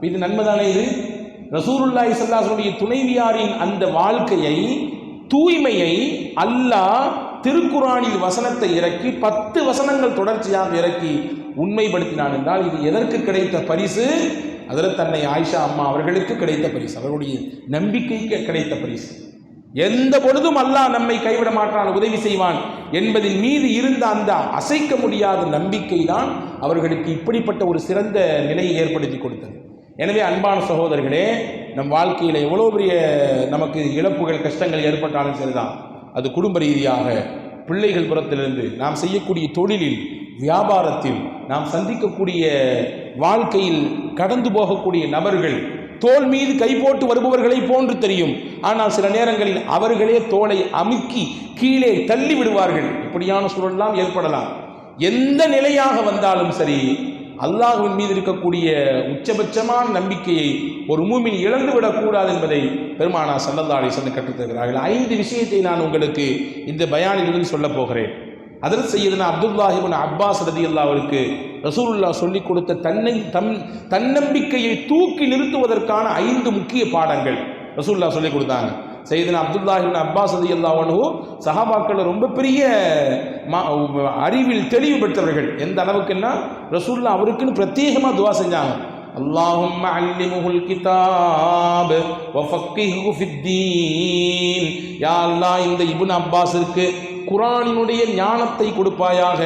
இது நன்மைதானே? இது ரசூலுல்லாஹி ஸல்லல்லாஹு அலைஹி வஸல்லம் துணைவியாரின் அந்த வாழ்க்கையை, தூய்மையை அல்லாஹ் திருக்குர்ஆனில் வசனத்தை இறக்கி 10 வசனங்கள் தொடர்ச்சியாக இறக்கி உண்மைப்படுத்தினான் என்றால் இது எதற்கு கிடைத்த பரிசு? அதில் தன்னை ஆயிஷா அம்மா அவர்களுக்கு கிடைத்த பரிசு, அவர்களுடைய நம்பிக்கைக்கு கிடைத்த பரிசு. எந்த பொழுதும் அல்லாஹ் நம்மை கைவிட மாட்டான், உதவி செய்வான் என்பதின் மீது இருந்த அந்த அசைக்க முடியாத நம்பிக்கை தான் அவர்களுக்கு இப்படிப்பட்ட ஒரு சிறந்த நிலையை ஏற்படுத்தி கொடுத்தது. எனவே அன்பான சகோதரர்களே, நம் வாழ்க்கையில் எவ்வளோ பெரிய நமக்கு இழப்புகள், கஷ்டங்கள் ஏற்பட்டாலும் சரிதான், அது குடும்ப ரீதியாக, பிள்ளைகள் புறத்திலிருந்து, நாம் செய்யக்கூடிய தொழிலில், வியாபாரத்தில், நாம் சந்திக்கக்கூடிய வாழ்க்கையில் கடந்து போகக்கூடிய நபர்கள் தோள் மீது கை போட்டு வருபவர்களை போன்று தெரியும். ஆனால் சில நேரங்களில் அவர்களே தோளை அமுக்கி கீழே தள்ளி விடுவார்கள். இப்படியான சூழலாம் ஏற்படலாம். எந்த நிலையாக வந்தாலும் சரி, அல்லாஹ்வின் மீது இருக்கக்கூடிய உச்சபட்சமான நம்பிக்கையை ஒரு மூமின் இழந்துவிடக்கூடாது என்பதை பெருமானார் ஸல்லல்லாஹு அலைஹி வஸல்லம் கற்றுத் தருகிறார்கள். 5 விஷயத்தை நான் உங்களுக்கு இந்த பயானிலிருந்து சொல்ல போகிறேன். ஹஜ்ரத் சையதுனா அப்துல்லாஹ் இப்னு அப்பாஸ் ரலியல்லாஹு அன்ஹுவுக்கு ரசூலுல்லாஹ் சொல்லிக் கொடுத்த தன்னம்பிக்கையை தூக்கி நிறுத்துவதற்கான 5 முக்கிய பாடங்கள் ரசூலுல்லாஹ் சொல்லிக் கொடுத்தாங்க. சையதுனா அப்துல்லாஹ் இப்னு அப்பாஸ் ரலியல்லாஹு அன்ஹு சஹாபாக்கள் ரொம்ப பெரிய அறிவில் தெளிவு பெற்றவர்கள். எந்த அளவுக்குன்னா ரசூலுல்லாஹ் அவருக்குன்னு பிரத்யேகமாக துஆ செஞ்சாங்க. அல்லாஹும்ம அல்லிமுஹுல் கிதாப் வ ஃபக்கிஹு ஃபித்தீன். யா அல்லாஹ், இந்த இப்னு அப்பாஸிற்கு குர்ஆனினுடைய ஞானத்தை கொடுப்பாயாக,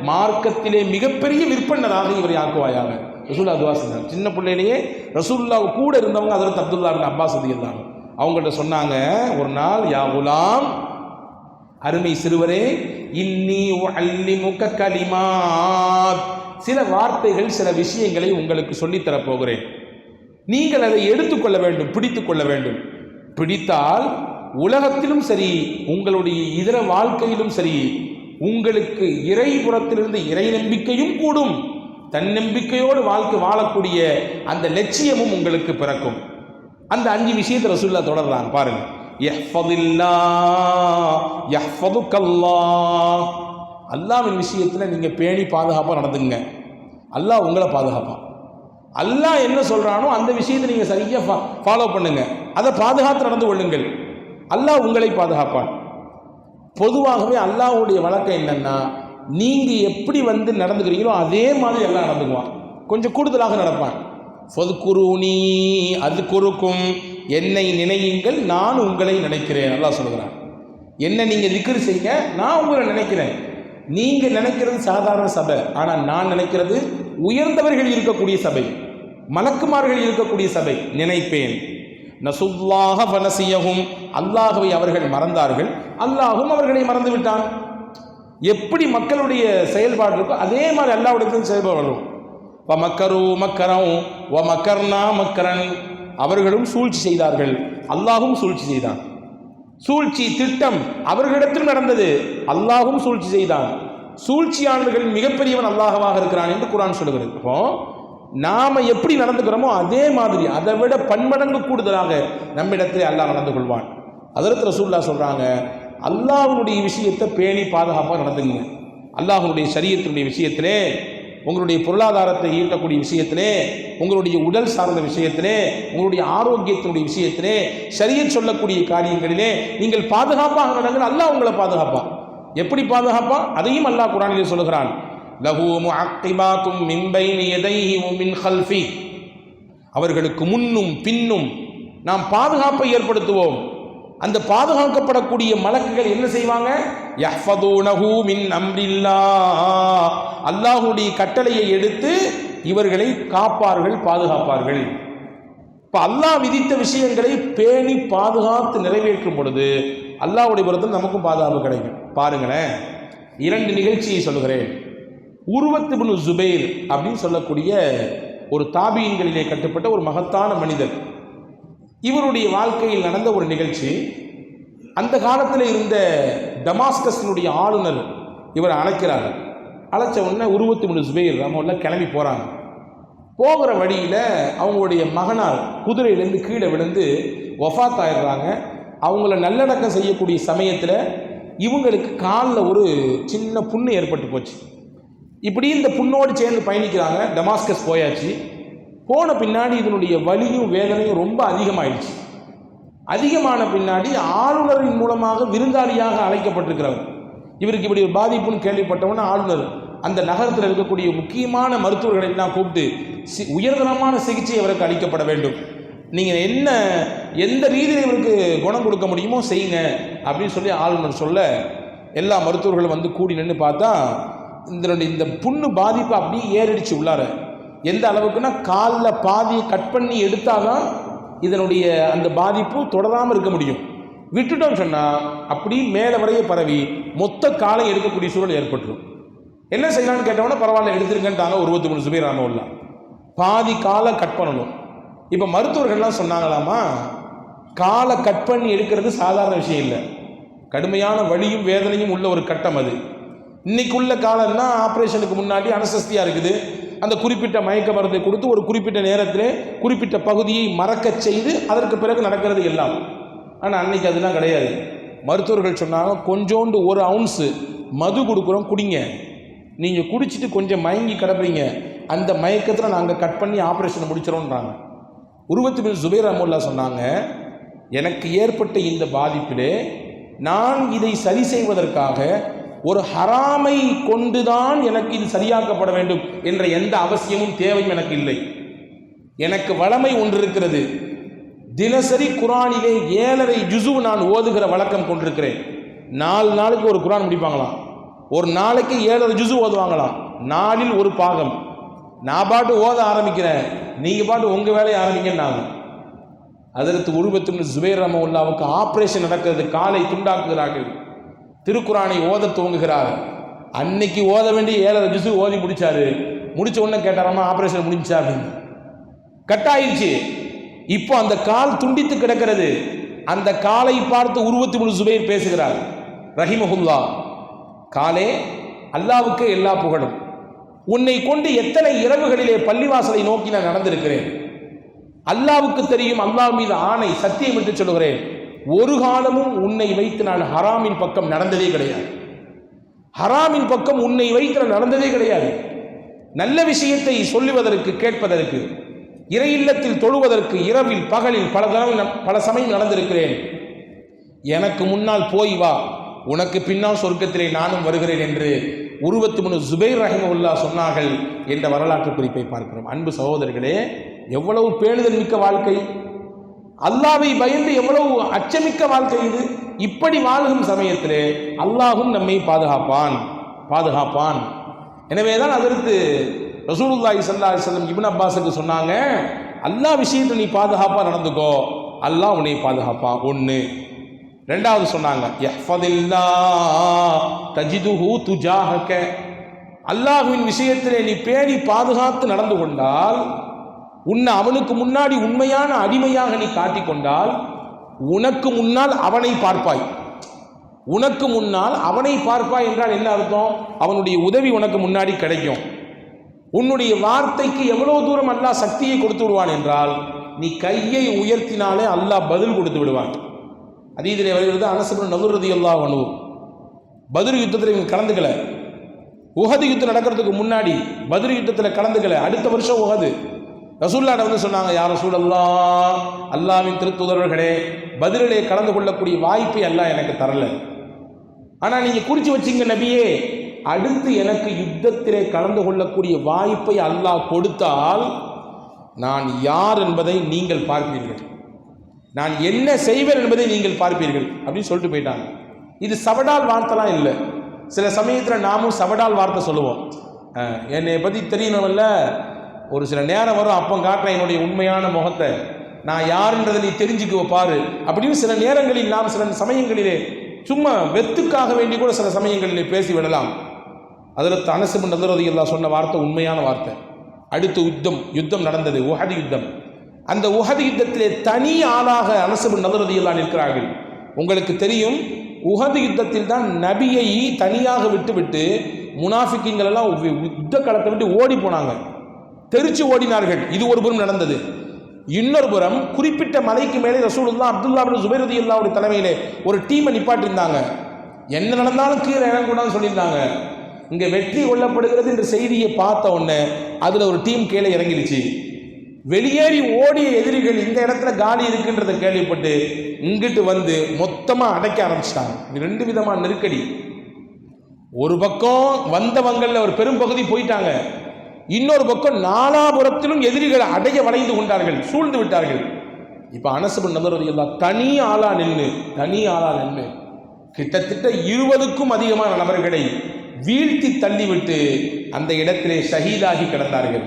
மார்க்கத்திலே மிகப்பெரிய விற்பனராக இவரை ஆக்குவாயாக. ரசூலுல்லாஹ் துஆ செஞ்சாங்க. சின்ன பிள்ளையிலேயே ரசூலுல்லாஹ் கூட இருந்தவங்க ஹஜ்ரத் அப்துல்லாஹ் இப்னு அப்பாஸ் ரலியல்லாஹு. அவங்கள்ட்ட சொன்னாங்க ஒரு நாள், யா குலாம், அருமை சிறுவரே, இன்னி உஅல்லிமுக கலிமாத், சில வார்த்தைகள், சில விஷயங்களை உங்களுக்கு சொல்லித்தரப் போகிறேன். நீங்கள் அதை எடுத்துக்கொள்ள வேண்டும், பிடித்து கொள்ள வேண்டும். பிடித்தால் உலகத்திலும் சரி, உங்களுடைய இதர வாழ்க்கையிலும் சரி, உங்களுக்கு இறைபுறத்திலிருந்து இறை நம்பிக்கையும் கூடும், தன்னம்பிக்கையோடு வாழ்க்கை வாழக்கூடிய அந்த லட்சியமும் உங்களுக்கு பிறக்கும். அந்த 5 விஷயத்தை ரசூலுல்லாஹ் தொடர்றாங்க பாருங்க. யஹ்ஃபதில்லாஹ் யஹ்ஃபதுக்கல்லாஹ். அல்லாஹ்வின் விஷயத்தில் நீங்கள் பேணி பாதுகாப்பாக நடந்துங்க, அல்லாஹ் உங்களை பாதுகாப்பான். அல்லாஹ் என்ன சொல்கிறானோ அந்த விஷயத்தை நீங்கள் சரியாக ஃபாலோ பண்ணுங்க, அதை பாதுகாத்து நடந்து கொள்ளுங்கள், அல்லாஹ் உங்களை பாதுகாப்பான். பொதுவாகவே அல்லாஹ்வுடைய வழக்கம் என்னன்னா, நீங்கள் எப்படி நடந்துக்கிறீங்களோ அதே மாதிரி எல்லாம் நடந்துக்குவான், கொஞ்சம் கூடுதலாக நடப்பான். ஃபதுகுரூனி அத்குருக்கும், என்னை நினையுங்கள் நான் உங்களை நினைக்கிறேன். அல்லாஹ் சொல்கிறான், என்ன நீங்கள் திக்ர் செய்யுங்க, நான் உங்களை நினைக்கிறேன். நீங்கள் நினைக்கிறது சாதாரண சபை, ஆனால் நான் நினைக்கிறது உயர்ந்தவர்கள் இருக்கக்கூடிய சபை, மலக்குமார்கள் இருக்கக்கூடிய சபை. நினைப்பேன். நசுல்லாஹ ஃபனசியஹும், அல்லாஹ்வை அவர்கள் மறந்தார்கள், அல்லாஹும் அவர்களை மறந்து விட்டான். எப்படி மக்களுடைய செயல்பாடு இருக்கோ அதே மாதிரி அல்லாஹ்வுடைய செயல்பாடு வரும். வமக்கரு மக்கரம் வமக்கர்னா மக்கரன், அவர்களும் சூழ்ச்சி செய்தார்கள், அல்லாஹும் சூழ்ச்சி செய்தான். சூழ்ச்சி திட்டம் அவர்களிடத்தில் நடந்தது, அல்லாஹும் சூழ்ச்சி செய்தான். சூழ்ச்சியாளர்களின் மிகப்பெரியவன் அல்லாஹ்வாக இருக்கிறான் என்று குர்ஆன் சொல்லுகிறது. அப்போ நாம எப்படி நடந்துக்கிறோமோ அதே மாதிரி அதை விட பன்மடங்கு கூடுதலாக நம்மிடத்திலே அல்லாஹ் நடந்து கொள்வான். ஹஜ்ரத் ரசூலுல்லாஹ் சொல்றாங்க, அல்லாஹ்வுடைய விஷயத்தை பேணி பாதுகாப்பாக நடந்துங்க. அல்லாஹ்வுடைய ஷரியத்தினுடைய விஷயத்திலே, உங்களுடைய பொருளாதாரத்தை ஈட்டக்கூடிய விஷயத்திலே, உங்களுடைய உடல் சார்ந்த விஷயத்திலே, உங்களுடைய ஆரோக்கியத்தினுடைய விஷயத்திலே, ஷரியத் சொல்லக்கூடிய காரியங்களிலே நீங்கள் பாதுகாப்பாக நடங்கள், அல்லாஹ் உங்களை பாதுகாப்பான். எப்படி பாதுகாப்பான் அதையும் அல்லாஹ் குர்ஆனிலே சொல்கிறான். லஹு முஅக்கிபாத்தும் மின் பைனி யதைஹி வ மின் கல்ஃபி, அவர்களுக்கு முன்னும் பின்னும் நாம் பாதுகாப்பை ஏற்படுத்துவோம். அந்த பாதுகாக்கப்படக்கூடிய மலக்குகள் என்ன செய்வாங்க? யஹ்ஃபதூனஹு மின் அம்ரில்லாஹ், அல்லாஹ்வுடைய கட்டளையை எடுத்து இவர்களை காப்பார்கள், பாதுகாப்பார்கள். இப்போ அல்லாஹ் விதித்த விஷயங்களை பேணி பாதுகாத்து நிறைவேற்றும் பொழுது அல்லாஹ்வுடைய புறத்தில் நமக்கும் பாதுகாப்பு கிடைக்கும். பாருங்களேன், 2 நிகழ்ச்சியை சொல்லுகிறேன். உர்வத் இப்னு ஜுபைர் அப்படின்னு சொல்லக்கூடிய ஒரு தாபீன்களிலே கட்டுப்பட்ட ஒரு மகத்தான மனிதர். இவருடைய வாழ்க்கையில் நடந்த ஒரு நிகழ்ச்சி. அந்த காலத்தில் இருந்த டமாஸ்கஸினுடைய ஆளுநர் இவரை அழைக்கிறார். அழைச்ச உடனே உர்வத் இப்னு ஜுபைர் அவங்க கிளம்பி போகிறாங்க. போகிற வழியில் அவங்களுடைய மகனார் குதிரையிலேருந்து கீழே விழுந்து வஃபாத் ஆயிடுறாங்க. அவங்கள நல்லடக்கம் செய்யக்கூடிய சமயத்தில் இவங்களுக்கு காலில் ஒரு சின்ன புண்ணு ஏற்பட்டு போச்சு. இப்படி இந்த புண்ணோடு சேர்ந்து பயணிக்கிறாங்க. டமாஸ்கஸ் போயாச்சு. போன பின்னாடி இதனுடைய வலியும் வேதனையும் ரொம்ப அதிகமாயிடுச்சு. அதிகமான பின்னாடி ஆளுநரின் மூலமாக விருந்தாளியாக அழைக்கப்பட்டிருக்கிறவர். இவருக்கு இப்படி ஒரு பாதிப்புன்னு கேள்விப்பட்டவொன்னே ஆளுநர் அந்த நகரத்தில் இருக்கக்கூடிய முக்கியமான மருத்துவர்களை எல்லாம் கூப்பிட்டு உயர்தரமான சிகிச்சை அவருக்கு அளிக்கப்பட வேண்டும், நீங்கள் எந்த ரீதியில் இவருக்கு குணம் கொடுக்க முடியுமோ செய்யுங்க அப்படின்னு சொல்லி ஆளுநர் சொல்ல, எல்லா மருத்துவர்களும் கூடி நின்று பார்த்தா இந்த புண்ணு பாதிப்பு அப்படியே ஏறிடுச்சு உள்ளார. எந்த அளவுக்குன்னா காலில் பாதியை கட் பண்ணி எடுத்தாதான் இதனுடைய அந்த பாதிப்பு தொடராமல் இருக்க முடியும். விட்டுட்டோம்னு சொன்னால் அப்படி மேலே வரைய பரவி மொத்த காலை எடுக்கக்கூடிய சூழல் ஏற்பட்டுரும். என்ன செய்யலான்னு கேட்டவொன்னே பரவாயில்ல எடுத்துருங்கன்ட்டாங்க. உர்வத் இப்னு ஜுபைர் ரஹ்மத்துல்லாஹ் பாதி காலை கட் பண்ணணும். இப்போ மருத்துவர்கள்லாம் சொன்னாங்களாமா, காலை கட் பண்ணி எடுக்கிறது சாதாரண விஷயம் இல்லை, கடுமையான வலியும் வேதனையும் உள்ள ஒரு கட்டம் அது. இன்னைக்குள்ள காலம்னா ஆப்ரேஷனுக்கு முன்னாடி அனஸ்தீசியா இருக்குது, அந்த குறிப்பிட்ட மயக்க மருந்தை கொடுத்து ஒரு குறிப்பிட்ட நேரத்தில் குறிப்பிட்ட பகுதியை மறக்க செய்து அதற்கு பிறகு நடக்கிறது எல்லாம். ஆனால் அன்னைக்கு அதெல்லாம் கிடையாது. மருத்துவர்கள் சொன்னாங்க, கொஞ்சோண்டு 1 அவுன்ஸு மது கொடுக்குறோம், குடிங்க, நீங்கள் குடிச்சிட்டு கொஞ்சம் மயங்கி கிடப்பீங்க, அந்த மயக்கத்தில் நாங்கள் கட் பண்ணி ஆப்ரேஷனை முடிச்சிடறோன்றாங்க. உர்வத் இப்னு ஜுபைர் ரஹ்மத்துல்லாஹ் சொன்னாங்க, எனக்கு ஏற்பட்ட இந்த பாதிப்பிலே நான் இதை சரி செய்வதற்காக ஒரு ஹராமை கொண்டுதான் எனக்கு இது சரியாக்கப்பட வேண்டும் என்ற எந்த அவசியமும் தேவையும் எனக்கு இல்லை. எனக்கு வளமை ஒன்று இருக்கிறது. தினசரி குர்ஆனிலே 7.5 ஜுஸு நான் ஓதுகிற வழக்கம் கொண்டிருக்கிறேன். 4 நாளைக்கு ஒரு குர்ஆன் முடிப்பாங்களாம், ஒரு நாளைக்கு 7.5 ஜுஸு ஓதுவாங்களாம், நாளில் ஒரு பாகம். நான் பாட்டு ஓத ஆரம்பிக்கிறேன், நீங்கள் பாட்டு உங்கள் வேலையை ஆரம்பிங்கன்னாங்க. அதற்கு உர்வத் இப்னு ஜுபைர் ரஹ்மத்துல்லாஹ்வுக்கு ஆப்ரேஷன் நடக்கிறது, காலை துண்டாக்குகிறார்கள், திருக்குரானை ஓத துவங்குகிறார். அன்னைக்கு ஓத வேண்டிய 7.5 ஜுஸு ஓதி முடிச்சாரு. முடிச்ச உடனே கேட்டாராமா, ஆப்ரேஷன் முடிஞ்சா அப்படின்னு. கட்டாயிடுச்சு. இப்போ அந்த கால் துண்டித்து கிடக்கிறது. அந்த காலை பார்த்து உர்வத் இப்னு ஜுபைர் பேசுகிறார் ரஹிமஹுல்லாஹ், காலே, அல்லாஹ்வுக்கு எல்லா புகழும். உன்னை கொண்டு எத்தனை இரவுகளிலே பள்ளிவாசலை நோக்கி நான் நடந்திருக்கிறேன். அல்லாவுக்கு தெரியும், அல்லாஹ் மீது ஆணை சத்தியம் என்று சொல்லுகிறேன், ஒரு காலமும் உன்னை வைத்து நான் ஹராமின் பக்கம் நடந்ததே கிடையாது. ஹராமின் பக்கம் உன்னை வைத்து நான் நடந்ததே கிடையாது. நல்ல விஷயத்தை சொல்லுவதற்கு, கேட்பதற்கு, இறை இல்லத்தில் தொழுவதற்கு இரவில் பகலில் பல சமயம் நடந்திருக்கிறேன். எனக்கு முன்னால் போய் வா, உனக்கு பின்னால் சொர்க்கத்திலே நானும் வருகிறேன் என்று 23 ஜுபைர் ரஹிமஹுல்லா சொன்னார்கள் என்ற வரலாற்று குறிப்பை பார்க்கிறோம். அன்பு சகோதரர்களே, எவ்வளவு பேணுதல் மிக்க வாழ்க்கை, அல்லாவை பயந்து எவ்வளவு அச்சமிக்க வாழ்க்கை இது. இப்படி வாழும் சமயத்திலே அல்லாஹும் நம்மை பாதுகாப்பான். எனவேதான் அதற்கு ரசூலுல்லாஹி ஸல்லல்லாஹு அலைஹி வஸல்லம் இப்னு அப்பாஸுக்கு சொன்னாங்க, அல்லாஹ் விஷயத்தில் நீ பாதுகாப்பா நடந்துக்கோ, அல்லாஹ் உன்னை பாதுகாப்பான். ஒன்று. ரெண்டாவது சொன்னாங்க, யஹ்ஃபதில்லாஹ் தஜிதுஹு துஜாஹக, அல்லாஹ்வின் விஷயத்திலே நீ பேணி பாதுகாத்து நடந்து கொண்டால், உன்னை அவனுக்கு முன்னாடி உண்மையான அடிமையாக நீ காட்டிக்கொண்டால், உனக்கு முன்னால் அவனை பார்ப்பாய். உனக்கு முன்னால் அவனை பார்ப்பாய் என்றால் என்ன அர்த்தம்? அவனுடைய உதவி உனக்கு முன்னாடி கிடைக்கும். உன்னுடைய வார்த்தைக்கு எவ்வளவு தூரம் அல்லாஹ் சக்தியை கொடுத்து விடுவான் என்றால், நீ கையை உயர்த்தினாலே அல்லாஹ் பதில் கொடுத்து விடுவான். ஹதீஸிலே வருகிறது, அனஸ் இப்னு நதுர் ரலியல்லாஹு அன்ஹு பத்ர் யுத்தத்தில் இவங்க கலந்துக்கல. உஹது யுத்தம் நடக்கிறதுக்கு முன்னாடி பத்ர் யுத்தத்தில் கலந்துக்கல. அடுத்த வருஷம் உஹது. ரசூலுல்லாஹ் வந்து சொன்னாங்க, யா ரசூலல்லாஹ், அல்லாஹ்வின் திருத்தூதர்களே, பத்ரிலே கலந்து கொள்ளக்கூடிய வாய்ப்பை அல்லாஹ் எனக்கு தரல. ஆனால் நீங்கள் குறித்து வச்சிங்க நபியே, அடுத்து எனக்கு யுத்தத்திலே கலந்து கொள்ளக்கூடிய வாய்ப்பை அல்லாஹ் கொடுத்தால் நான் யார் என்பதை நீங்கள் பார்ப்பீர்கள், நான் என்ன செய்வேன் என்பதை நீங்கள் பார்ப்பீர்கள் அப்படின்னு சொல்லிட்டு போயிட்டாங்க. இது சவடால் வார்த்தைலாம் இல்லை. சில சமயத்தில் நாமும் சவடால் வார்த்தை சொல்லுவோம். என்னை பற்றி தெரியணும்ல, ஒரு சில நேரம் வரும், அப்போ காட்டுறேன் என்னுடைய உண்மையான முகத்தை, நான் யாருன்றதை நீ தெரிஞ்சுக்குவ பாரு அப்படின்னு சில நேரங்களில் நாம் சில சமயங்களிலே சும்மா வெத்துக்காக வேண்டி கூட சில சமயங்களிலே பேசி விடலாம். அதில் அனஸ் இப்னு நதுர் ரலியல்லாஹு சொன்ன வார்த்தை உண்மையான வார்த்தை. அடுத்து யுத்தம் நடந்தது, உஹது யுத்தம். அந்த உஹது யுத்தத்திலே தனி ஆளாக அனஸ் இப்னு நதுர் ரலியல்லாஹு இருக்கிறார்கள். உங்களுக்கு தெரியும், உஹது யுத்தத்தில் தான் நபியை தனியாக விட்டு முனாஃபிக்கீன்கள் எல்லாம் யுத்த களத்தை விட்டு ஓடி போனாங்க, தெரிச்சு ஓடினார்கள். இது ஒரு புறம் நடந்தது. இன்னொரு புறம் குறிப்பிட்ட மலைக்கு மேலே ரசூலுல்லாஹ் அப்துல்லா இப்னு ஜுபைர் ரலியல்லாஹு தலைமையிலே ஒரு டீமை நிப்பாட்டியிருந்தாங்க. என்ன நடந்தாலும் கீழே இறங்கக்கூடாதுன்னு சொல்லியிருந்தாங்க. இங்கே வெற்றி கொள்ளப்படுகிறது என்ற செய்தியை பார்த்த உடனே அதில் ஒரு டீம் கீழே இறங்கிடுச்சு. வெளியேறி ஓடிய எதிரிகள் இந்த இடத்துல காலி இருக்குன்றதை கேள்விப்பட்டு இங்கிட்டு வந்து மொத்தமாக அடைக்க ஆரம்பிச்சிட்டாங்க. ரெண்டு விதமான நெருக்கடி. ஒரு பக்கம் வந்தவங்களில் ஒரு பெரும் பகுதி போயிட்டாங்க, இன்னொரு பக்கம் நாலாபுரத்திலும் எதிரிகள் அடைய வளைந்து கொண்டார்கள், சூழ்ந்து விட்டார்கள். இப்போ அனஸ் இப்னு நதுர் ரலியல்லாஹு தனி ஆளா நின்று கிட்டத்தட்ட 20க்கும் அதிகமான நபர்களை வீழ்த்தி தள்ளிவிட்டு அந்த இடத்திலே ஷஹீதாகி கிடந்தார்கள்.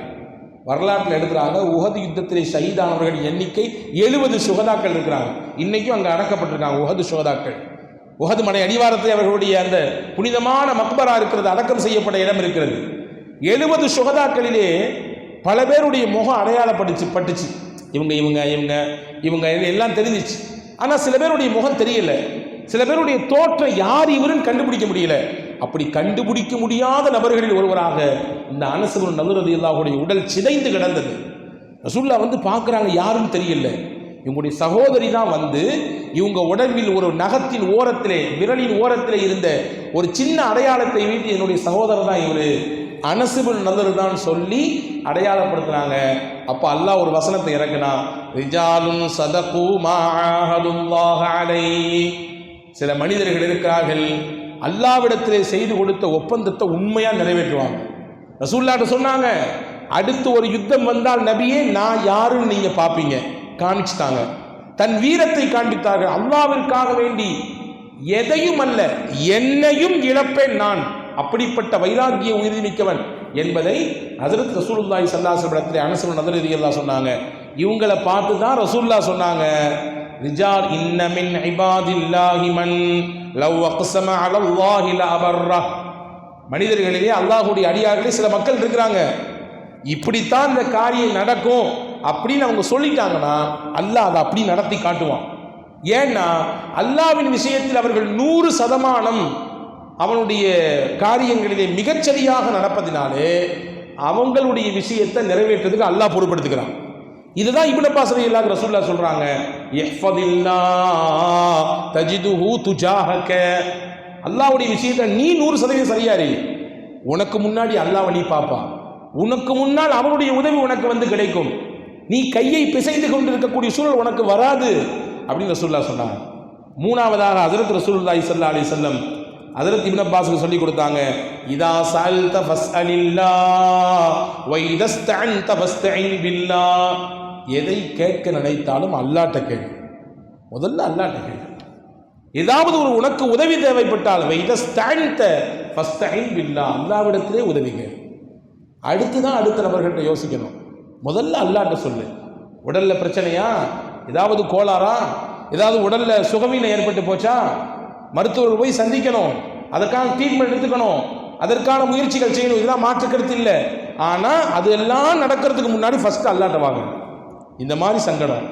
வரலாற்றில் எடுக்கிறாங்க, உஹது யுத்தத்திலே ஷஹீதானவர்கள் எண்ணிக்கை 70 சுகதாக்கள் இருக்கிறாங்க. இன்னைக்கும் அங்கே அடக்கப்பட்டிருக்காங்க உஹது சுகதாக்கள். உஹது மலை அடிவாரத்தில் அவர்களுடைய அந்த புனிதமான மக்பரா இருக்கிறது, அடக்கம் செய்யப்பட்ட இடம் இருக்கிறது. 70 சுகதாக்களிலே பல பேருடைய முகம் அடையாளப்பட்டுச்சு. இவங்க எல்லாம் தெரிஞ்சிச்சு. ஆனால் சில பேருடைய முகம் தெரியல, சில பேருடைய தோற்றம் யார் இவருன்னு கண்டுபிடிக்க முடியல. அப்படி கண்டுபிடிக்க முடியாத நபர்களில் ஒருவராக இந்த அனஸ் இப்னு நதுர் ரலியல்லாஹுடைய உடல் சிதைந்து கிடந்தது. ரசூலுல்லாஹ் வந்து பார்க்குறாங்க, யாருன்னு தெரியல. இவங்களுடைய சகோதரி தான் வந்து இவங்க உடம்பில் ஒரு நகத்தின் ஓரத்திலே, விரலின் ஓரத்திலே இருந்த ஒரு சின்ன அடையாளத்தை வைத்து என்னுடைய சகோதரர் தான் இவர், அனஸ் இப்னு நதுர் தான் சொல்லி அடையாளப்படுத்துறாங்க. அப்போ அல்லாஹ் ஒரு வசனத்தை இறக்குனா, ரிஜாலுன் சதகு மா ஆஹதுல்லாஹ அலைஹி, சில மனிதர்கள் இருக்கிறார்கள் அல்லாஹ்விடத்திலே செய்து கொடுத்த ஒப்பந்தத்தை உண்மையாக நிறைவேற்றுவாங்க. ரசூலுல்லாஹ் சொன்னாங்க, அடுத்து ஒரு யுத்தம் வந்தால் நபியே நான் யாருன்னு நீங்கள் பார்ப்பீங்க. காமிச்சிட்டாங்க, தன் வீரத்தை காண்பித்தார்கள். அல்லாஹ்விற்காக வேண்டி எதையும் அல்ல என்னையும் இழப்பேன் நான், அப்படிப்பட்ட வைராக்கிய உறுதிமிக்கவன் என்பதை ஹஜ்ரத் ரசூலுல்லாஹி ஸல்லல்லாஹு அலைஹி வஸல்லம் அனஸ் இப்னு நதுர் ரலியல்லாஹு சொன்னாங்க. இவங்களை பார்த்து தான் ரசூலுல்லாஹ் சொன்னாங்க, ரிஜால் இன்ன மின் இபாதில்லாஹி மன் லவ் அக்ஸம அலல்லாஹி லஅபர்ர, மனிதர்களிலே அல்லாஹ்வுடைய அடியார்களே சில மக்கள் இருக்கிறாங்க, இப்படித்தான் இந்த காரியம் நடக்கும் அப்படின்னு அவங்க சொல்லிட்டாங்கன்னா அல்லாஹ் அதை அப்படி நடத்தி காட்டுவான். ஏன்னா அல்லாஹ்வின் விஷயத்தில் அவர்கள் 100% அவனுடைய காரியங்களிலே மிகச்சரியாக நடப்பதினாலே அவங்களுடைய விஷயத்தை நிறைவேற்றுறதுக்கு அல்லாஹ் பொறுப்படுத்துகிறான். இதுதான் இப்னு அப்பாஸ் ரலியல்லாஹு அன்ஹு ரசூலுல்லாஹ் சொல்றாங்க, இஹ்ஃபதில்லாஹ் தஜிதுஹு துஜாஹக. அல்லாஹ்வுடைய விஷயத்தை நீ 100% சரியாரு, உனக்கு முன்னாடி அல்லாஹ்வை நீ பாப்பா, உனக்கு முன்னால் அவனுடைய உதவி உனக்கு வந்து கிடைக்கும், நீ கையை பிசைந்து கொண்டிருக்கக்கூடிய சூழல் உனக்கு வராது அப்படின்னு ரசூலுல்லாஹ் சொன்னாங்க. மூணாவதாக ஹஜ்ரத் ரசூலுல்லாஹி ஸல்லல்லாஹு அலைஹி வஸல்லம் ஹஜ்ரத் இப்னு அப்பாஸ்க்கு சொல்லி கொடுத்தாங்க, இதா சஅல்த ஃபஸ்அலில்லாஹ் வ இதஸ்தஅன்த ஃபஸ்தஇன் பில்லாஹ். எதை கேட்க நினைத்தாலும் அல்லாஹ்ட்ட கேளு, முதல்ல அல்லாஹ்ட்ட கேளு. ஏதாவது ஒரு உனக்கு உதவி தேவைப்பட்டால் வ இதஸ்தஅன்த ஃபஸ்தஇன் பில்லாஹ், அல்லாஹ்விடத்திலே உதவி கேளு. அடுத்துதான் அடுத்த நபர்கள்ட்ட யோசிக்கணும். முதல்ல அல்லாஹ்ட்ட சொல்லு. உடல்ல பிரச்சனையா, ஏதாவது கோளாறா, ஏதாவது உடல்ல சுகவீனம் ஏற்பட்டு போச்சா, மருத்துவர்கள் போய் சந்திக்கணும், அதற்கான ட்ரீட்மெண்ட் எடுத்துக்கணும், அதற்கான முயற்சிகள் செய்யணும், இதெல்லாம் மாற்று கருத்து இல்லை. ஆனால் அது எல்லாம் நடக்கிறதுக்கு முன்னாடி ஃபர்ஸ்ட் அல்லாஹ்ட்ட வாங்க. இந்த மாதிரி சங்கடம்,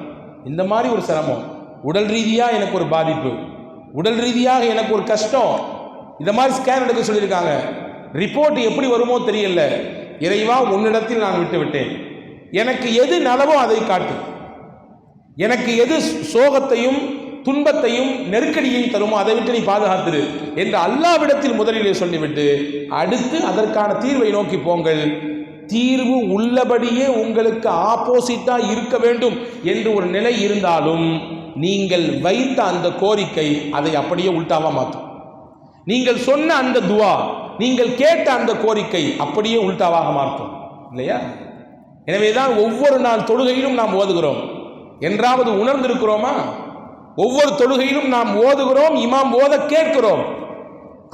இந்த மாதிரி ஒரு சிரமம், உடல் ரீதியாக எனக்கு ஒரு பாதிப்பு, உடல் ரீதியாக எனக்கு ஒரு கஷ்டம், இந்த மாதிரி ஸ்கேன் எடுக்க சொல்லியிருக்காங்க, ரிப்போர்ட் எப்படி வருமோ தெரியல, இறைவா உன்னிடத்தில் நான் விட்டு விட்டேன், எனக்கு எது நலவோ அதை காட்டு, எனக்கு எது சோகத்தையும் துன்பத்தையும் நெருக்கடியையும் தருமோ அதை விட்டு நீ பாதுகாத்துரு என்று அல்லாஹ்விடத்தில் முதலிலே சொல்லிவிட்டு அடுத்து அதற்கான தீர்வை நோக்கி போங்கள். தீர்வு உள்ளபடியே உங்களுக்கு ஆப்போசிட்டா இருக்க வேண்டும் என்று ஒரு நிலை இருந்தாலும் நீங்கள் வைத்த அந்த கோரிக்கை அதை அப்படியே உல்டாவா மாற்றும். நீங்கள் சொன்ன அந்த துவா, நீங்கள் கேட்ட அந்த கோரிக்கை அப்படியே உல்டாவாக மாற்றும் இல்லையா? எனவேதான் ஒவ்வொரு நாள் தொழுகையிலும் நாம் ஓதுகிறோம் என்றாவது உணர்ந்திருக்கிறோமா? ஒவ்வொரு தொழுகையிலும் நாம் ஓதுகிறோம், இமாம் ஓத கேட்கிறோம்.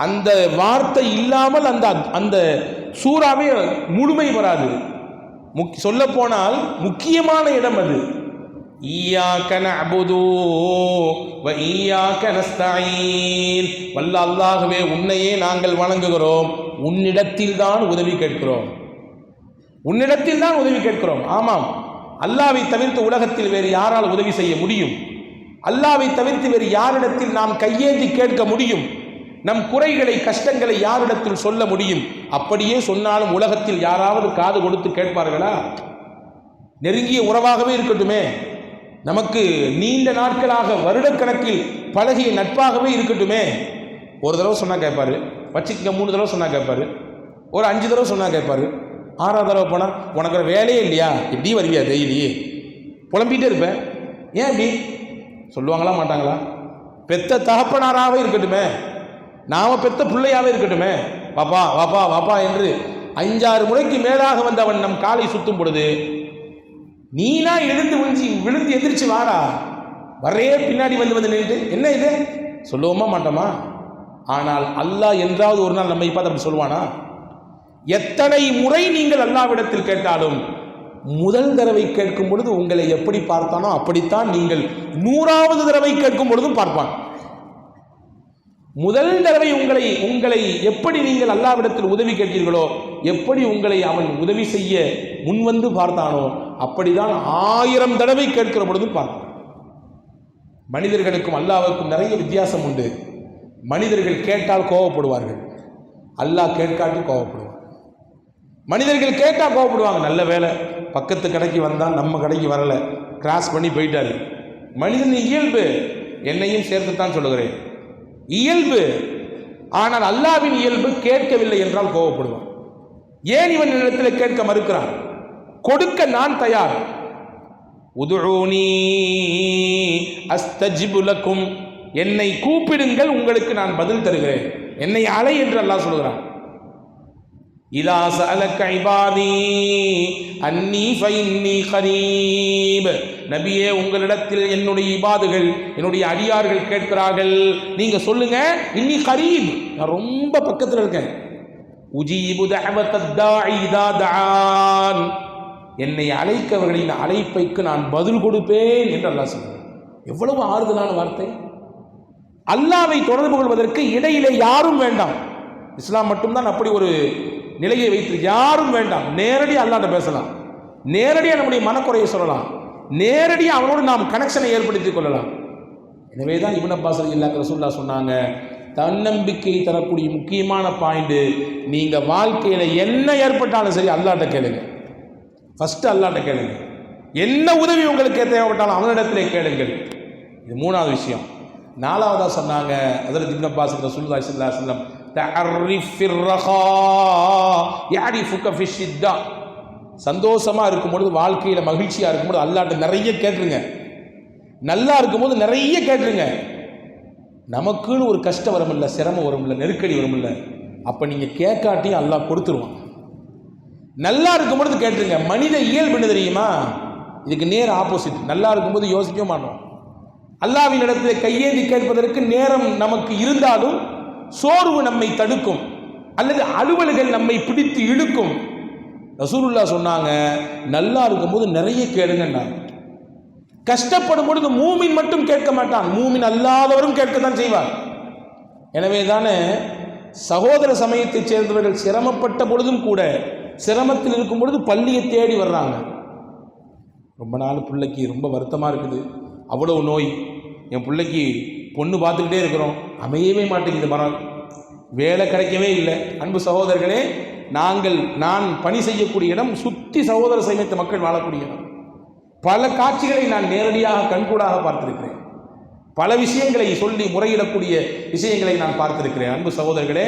அந்த வார்த்தை இல்லாமல் அந்த அந்த சூறாவே முழுமை வராது. சொல்ல போனால் முக்கியமான இடம் அது. ஈயாக்க நஅ்புது வ ஈயாக்க நஸ்தஈன். வல்ல அல்லாஹ்வே உன்னையே நாங்கள் வணங்குகிறோம், உன்னிடத்தில் தான் உதவி கேட்கிறோம், உன்னிடத்தில் தான் உதவி கேட்கிறோம். ஆமாம், அல்லாஹ்வை தவிர்த்து உலகத்தில் வேறு யாரால் உதவி செய்ய முடியும்? அல்லாஹ்வை தவிர்த்து வேறு யாரிடத்தில் நாம் கையேந்தி கேட்க முடியும்? நம் குறைகளை கஷ்டங்களை யாரிடத்தில் சொல்ல முடியும்? அப்படியே சொன்னாலும் உலகத்தில் யாராவது காது கொடுத்து கேட்பார்களா? நெருங்கிய உறவாகவே இருக்கட்டுமே, நமக்கு நீண்ட நாட்களாக வருடக்கணக்கில் பழகிய நட்பாகவே இருக்கட்டுமே, ஒரு தடவை சொன்னா கேட்பாரு, வச்சுக்க 3 தடவை சொன்னா கேட்பாரு, ஒரு 5 தடவை சொன்னா கேட்பாரு, 6ஆவது தடவை போனா உனக்கு ஒரு வேலையே இல்லையா, இப்படி வருவியா டெய்லி புலம்பிகிட்டே இருப்பேன், ஏன் இப்படி சொல்லுவாங்களா மாட்டாங்களா? பெத்த தகப்பனாராகவே இருக்கட்டுமே, நாம பெத்த பிள்ளையாவே இருக்கட்டுமே, வாப்பா வாப்பா வாப்பா என்று 5-6 முறைக்கு மேலாக வந்து அவன் நம் காலை சுத்தும் பொழுது நீனா எழுந்து விழுந்து எந்திரிச்சு வாடா, வரே பின்னாடி வந்து நின்றுட்டு என்ன இது சொல்லுவோமா மாட்டோமா? ஆனால் அல்லாஹ் என்றாவது ஒரு நாள் நம்மை பார்த்து அப்படி சொல்லுவானா? எத்தனை முறை நீங்கள் அல்லாஹ்விடத்தில் கேட்டாலும் முதல் தடவை கேட்கும் பொழுது உங்களை எப்படி பார்த்தானோ அப்படித்தான் நீங்கள் 100வது தடவை கேட்கும் பொழுதும் பார்ப்பான். முதல் தடவை உங்களை எப்படி நீங்கள் அல்லாஹ்விடத்தில் உதவி கேட்டீர்களோ, எப்படி உங்களை அவன் உதவி செய்ய முன்வந்து பார்த்தானோ அப்படிதான் 1000 தடவை கேட்கிற பொழுதும் பார்ப்பான். மனிதர்களுக்கும் அல்லாஹ்வுக்கும் நிறைய வித்தியாசம் உண்டு. மனிதர்கள் கேட்டால் கோபப்படுவார்கள், அல்லாஹ் கேட்காட்டி கோபப்படுவான். மனிதர்கள் கேட்டா கோபப்படுவாங்க, நல்ல வேலை பக்கத்து கடைக்கு வந்தால் நம்ம கடைக்கு வரல, கிராஸ் பண்ணி போயிட்டாரு. மனிதன் இயல்பு, என்னையும் சேர்த்துத்தான் சொல்லுகிறேன், இயல்பு. ஆனால் அல்லாஹ்வின் இயல்பு கேட்கவில்லை என்றால் கோபப்படுவான். ஏன் இவன் இடத்தில் கேட்க மறுக்கிறான்? கொடுக்க நான் தயார். உதுஊனி அஸ்தஜிபு லக்கும், என்னை கூப்பிடுங்கள் உங்களுக்கு நான் பதில் தருகிறேன், என்னை அலை என்று அல்லாஹ் சொல்கிறான். இதா சஅலக இபாதி அன்னி ஃபஇன்னி கரீப். நபியே, உங்களிடத்தில் என்னுடைய இபாதுகள், என்னுடைய அடியார்கள் கேட்கிறார்கள், நீங்க சொல்லுங்க இன்னி கரீப், நான் ரொம்ப பக்கத்தில் இருக்கேன். உஜீபு தஅவத்தத் தாஇ இதா தஆன், என்னை அழைக்கவர்களின் அழைப்பைக்கு நான் பதில் கொடுப்பேன் என்று அல்லாஹ் சொல்றார். எவ்வளவு ஆறுதலான வார்த்தை! அல்லாஹ்வை தொடர்பு கொள்வதற்கு இடையிலே யாரும் வேண்டாம். இஸ்லாம் மட்டும்தான் அப்படி ஒரு நிலையை வைத்து யாரும் வேண்டாம். நேரடியாக அல்லாஹ்ட்ட பேசலாம், நேரடியாக நம்முடைய மனக்குறையை சொல்லலாம், நேரடியாக அவனோடு நாம் கனெக்ஷனை ஏற்படுத்திக் கொள்ளலாம். எனவே தான் இப்னு அப்பாஸ் ரலியல்லாஹு ரசூலுல்லாஹ் சொன்னாங்க, தன்னம்பிக்கை தரக்கூடிய முக்கியமான பாயிண்ட், நீங்க வாழ்க்கையில என்ன ஏற்பட்டாலும் சரி அல்லாஹ்ட்ட கேளுங்க. ஃபர்ஸ்ட் அல்லாஹ்ட்ட கேளுங்க. என்ன உதவி உங்களுக்கு தேவைப்பட்டாலும் அவனிடத்திலே கேளுங்கள். இது மூணாவது விஷயம். நாலாவதா சொன்னாங்க ஹஜ்ரத் இப்னு அப்பாஸ் ரசூலுல்லாஹி ஸல்லல்லாஹு அலைஹி வஸல்லம், தஅர்ரிஃப் ஃபிர் ரஹா யஅரிஃபுக ஃபி ஷித்தா. சந்தோஷமா இருக்கும்போது, வாழ்க்கையில மகிழ்ச்சியா இருக்கும்போது அல்லாஹ்ட்ட நிறைய கேட்டுருங்க. நல்லா இருக்கும்போது நிறைய கேட்டுருங்க. நமக்குன்னு ஒரு கஷ்டம் வரும்ல, சிரமம் வரும்ல, நெருக்கடி வரும்ல, அப்ப நீங்க கேட்காட்டியும் அல்லாஹ் கொடுத்துருவான். நல்லா இருக்கும்போது கேட்டுருங்க. மனித இயல்பு என்ன தெரியுமா? இதுக்கு நேர் ஆப்போசிட். நல்லா இருக்கும்போது யோசிக்க மாட்டோம். அல்லாஹ்வின் இடத்தில் கையேந்தி கேட்பதற்கு நேரம் நமக்கு இருந்தாலும் சோர்வு நம்மை தடுக்கும், அல்லது அலுவல்கள் நம்மை பிடித்து இழுக்கும். ரசூலுல்லாஹ் சொன்னாங்க, நல்லா இருக்கும்போது நிறைய கேளுங்கன்னாங்க. கஷ்டப்படும் பொழுது மூமின் மட்டும் கேட்க மாட்டான், மூமின் அல்லாதவரும் கேட்கத்தான் செய்வார். எனவே தானே சகோதர சமயத்தைச் சேர்ந்தவர்கள் சிரமப்பட்ட பொழுதும் கூட, சிரமத்தில் இருக்கும் பொழுது பள்ளியை தேடி வர்றாங்க. ரொம்ப நாள் பிள்ளைக்கு ரொம்ப வருத்தமாக இருக்குது, அவ்வளோ நோய், என் பிள்ளைக்கு பொண்ணு பார்த்துக்கிட்டே இருக்கிறோம், அமையவே மாட்டேங்குது, மரம் வேலை கிடைக்கவே இல்லை. அன்பு சகோதரர்களே, நான் பணி செய்யக்கூடிய இடம் சுற்றி சகோதர சமயத்து மக்கள் வாழக்கூடிய இடம். பல காட்சிகளை நான் நேரடியாக கண்கூடாக பார்த்திருக்கிறேன். பல விஷயங்களை சொல்லி முறையிடக்கூடிய விஷயங்களை நான் பார்த்திருக்கிறேன். அன்பு சகோதரர்களே,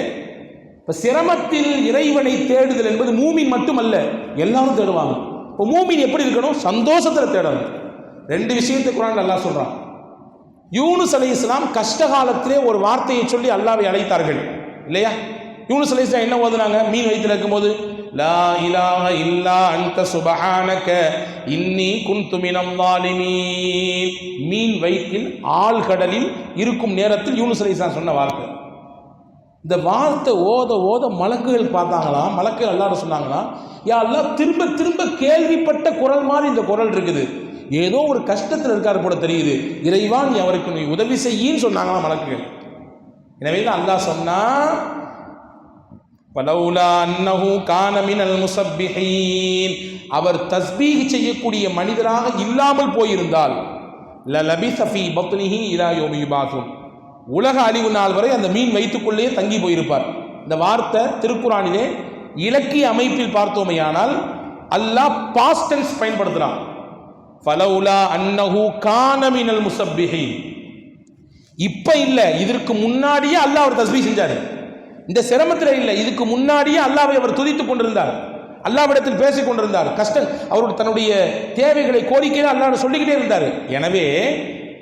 இப்போ சிரமத்தில் இறைவனை தேடுதல் என்பது மூமின் மட்டுமல்ல, எல்லாரும் தேடுவாங்க. இப்போ மூமின் எப்படி இருக்கணும்? சந்தோஷத்தில் தேடணும். ரெண்டு விஷயத்தை குர்ஆன்ல அல்லாஹ் சொல்றான். யூனுஸ் அலைஹிஸ்ஸலாம் கஷ்ட காலத்திலே ஒரு வார்த்தையை சொல்லி அல்லாஹ்வை அழைத்தார்கள் இல்லையா? யூனுஸ் அலைஹிஸ்ஸலாம் என்ன ஓதுனாங்க? மீன் வயிற்றில் இருக்கும்போது, லா இலாஹ இல்லா அன்த சுப்ஹானக இன்னி குன்து மினல் ஸாலிமீன். மீன் வயிற்றில் ஆழ்கடலில் இருக்கும் நேரத்தில் யூனுஸ் அலைஹிஸ்ஸலாம் சொன்ன வார்த்தை. இந்த வார்த்தை ஓத ஓத மலக்குகள் பார்த்தாங்களாம். மலக்குகள் அல்லாஹ்ட்ட சொன்னாங்களாம், யா அல்லாஹ், திரும்ப திரும்ப கேள்விப்பட்ட குரல் மாதிரி இந்த குரல் இருக்குது, ஏதோ ஒரு கஷ்டத்தில் இருக்காரு போல தெரியுது, இறைவா நீ அவருக்கு நீ உதவி செய்யின்னு சொன்னாங்களாம் மலக்குகள். எனவே தான் அல்லாஹ் சொன்னா, பலவுலா அன்னஹு கான மினல் முஸப்பிஹீன், அவர் தஸ்பீஹ் செய்யக்கூடிய மனிதராக இல்லாமல் போயிருந்தால், லலபிஸ ஃபீ பத்னிஹி இலா யௌமி யுபாஸூன், உலக அழிவு நாள் வரை அந்த மீன் வயிற்றுக்குள்ளேயே தங்கி போயிருப்பார். இந்த வார்த்தை திருக்குரானிலே இலக்கிய அமைப்பில் பார்த்தோமையானால் அல்லாஹ் பாஸ்ட் டென்ஸ் பயன்படுத்துறான். ஃபலவுலா அன்னஹு கான மினல் முஸப்பிஹீன். இப்ப இல்ல, இதற்கு முன்னாடியே அல்லாஹ் அவர் தஸ்பீஹ் செஞ்சாரு. இந்த சிரமத்தில் இல்லை, இதுக்கு முன்னாடியே அல்லாஹ்வை அவர் துதித்துக் கொண்டிருந்தார், அல்லாஹ்விடத்தில் பேசிக் கொண்டிருந்தார். கஷ்டம் அவருடைய தன்னுடைய தேவைகளை கோரிக்கையை அல்லாஹ் சொல்லிக்கிட்டே இருந்தார். எனவே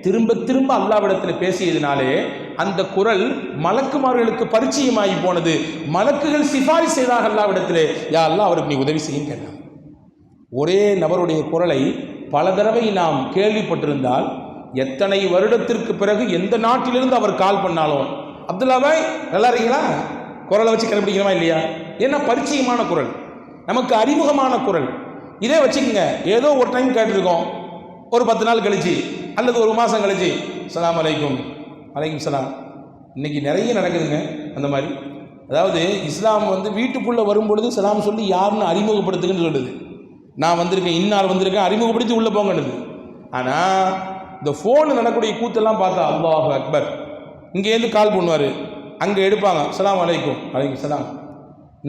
திரும்ப திரும்ப அல்லாஹ்விடத்தில் பேசியதினாலே அந்த குரல் மலக்குமார்களுக்கு பரிச்சயமாகி போனது. மலக்குகள் சிபாரிசு செய்தாக அல்லாஹ்விடத்திலே, யா அல்லாஹ் அவருக்கு நீ உதவி செய்யும் கேட்டார். ஒரே நபருடைய குரலை பல தடவை நாம் கேள்விப்பட்டிருந்தால், எத்தனை வருடத்திற்கு பிறகு எந்த நாட்டிலிருந்து அவர் கால் பண்ணாலும், அப்துல்லா பாய் நல்லா இருக்கீங்களா, குரலை வச்சு கண்டுபிடிக்கிறோமா இல்லையா? ஏன்னா பரிச்சயமான குரல், நமக்கு அறிமுகமான குரல். இதே வச்சுக்கோங்க, ஏதோ ஒரு டைம் கேட்டிருக்கோம், ஒரு 10 நாள் கழிச்சு அல்லது ஒரு மாதம் கழிச்சு, ஸலாம் அலைக்கும், அலைக்கும் சலாம். இன்னைக்கு நிறைய நடக்குதுங்க அந்த மாதிரி. அதாவது இஸ்லாம் வீட்டுக்குள்ளே வரும்பொழுது சலாம் சொல்லி யாருன்னு அறிமுகப்படுத்துக்குன்னு சொல்லுது. நான் வந்திருக்கேன், இன்னார் வந்திருக்கேன், அறிமுகப்படுத்தி உள்ளே போங்கன்னுது. ஆனால் இந்த ஃபோனு நடக்கூடிய கூத்தெல்லாம் பார்த்தா அல்லாஹு அக்பர், இங்கேருந்து கால் பண்ணுவார், அங்கே எடுப்பாங்க, ஸலாம் அலைக்கும், அலைக்கும் சலாம்,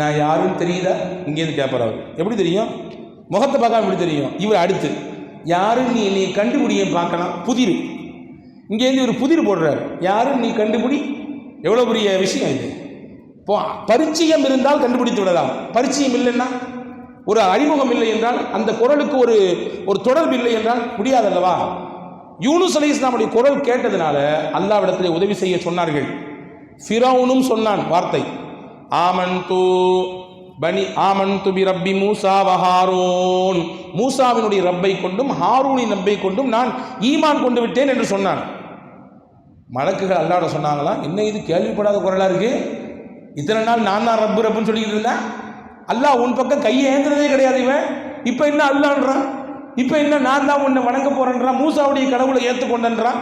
நான் யாருன்னு தெரியுதா, இங்கேருந்து கேட்பார். அவர் எப்படி தெரியும்? முகத்தை பார்க்காம எப்படி தெரியும்? இவர் அடுத்து யாருன்னு நீ என்னை கண்டுபிடிய பார்க்கலாம், புதிர், இங்கேருந்து ஒரு புதிர் போடுறாரு, யாருன்னு நீ கண்டுபிடி. எவ்வளோ பெரிய விஷயம் இது! இப்போ பரிச்சயம் இருந்தால் கண்டுபிடித்து விடலாம், பரிச்சயம் இல்லைன்னா, ஒரு அறிமுகம் இல்லை என்றால், அந்த குரலுக்கு ஒரு தொடர்பு இல்லை என்றால் முடியாதல்லவா? யூனுஸ் அலைஹிஸ்ஸலாமுடைய குரல் கேட்டதுனால அல்லாஹ்விடத்திலே உதவி செய்ய சொன்னார்கள். ஃபிரௌனும் சொன்னான் வார்த்தை, ஆமன்து பி ரப்பி மூசா வ ஹாரூன், மூசாவினுடைய ரப்பை கொண்டும் ஹாரூனின் ரப்பை கொண்டும் நான் ஈமான் கொண்டு விட்டேன் என்று சொன்னான். மலக்குகள் அல்லாஹ்விட சொன்னாங்களாம், என்ன இது கேள்விப்படாத குரலா இருக்கு, இத்தனை நாள் நான் தான் ரப்பு ரப்புன்னு சொல்லிக்கிட்டு இருந்தேன், அல்லாஹ் உன் பக்கம் கையை ஏந்திரதே கிடையாது, இவன் இப்போ என்ன அல்லாஹ்ன்றான், இப்போ என்ன நான் தான் உன்னை வணங்க போறேன்றான், மூசாவுடைய கடவுளை ஏற்றுக்கொண்டன்றான்,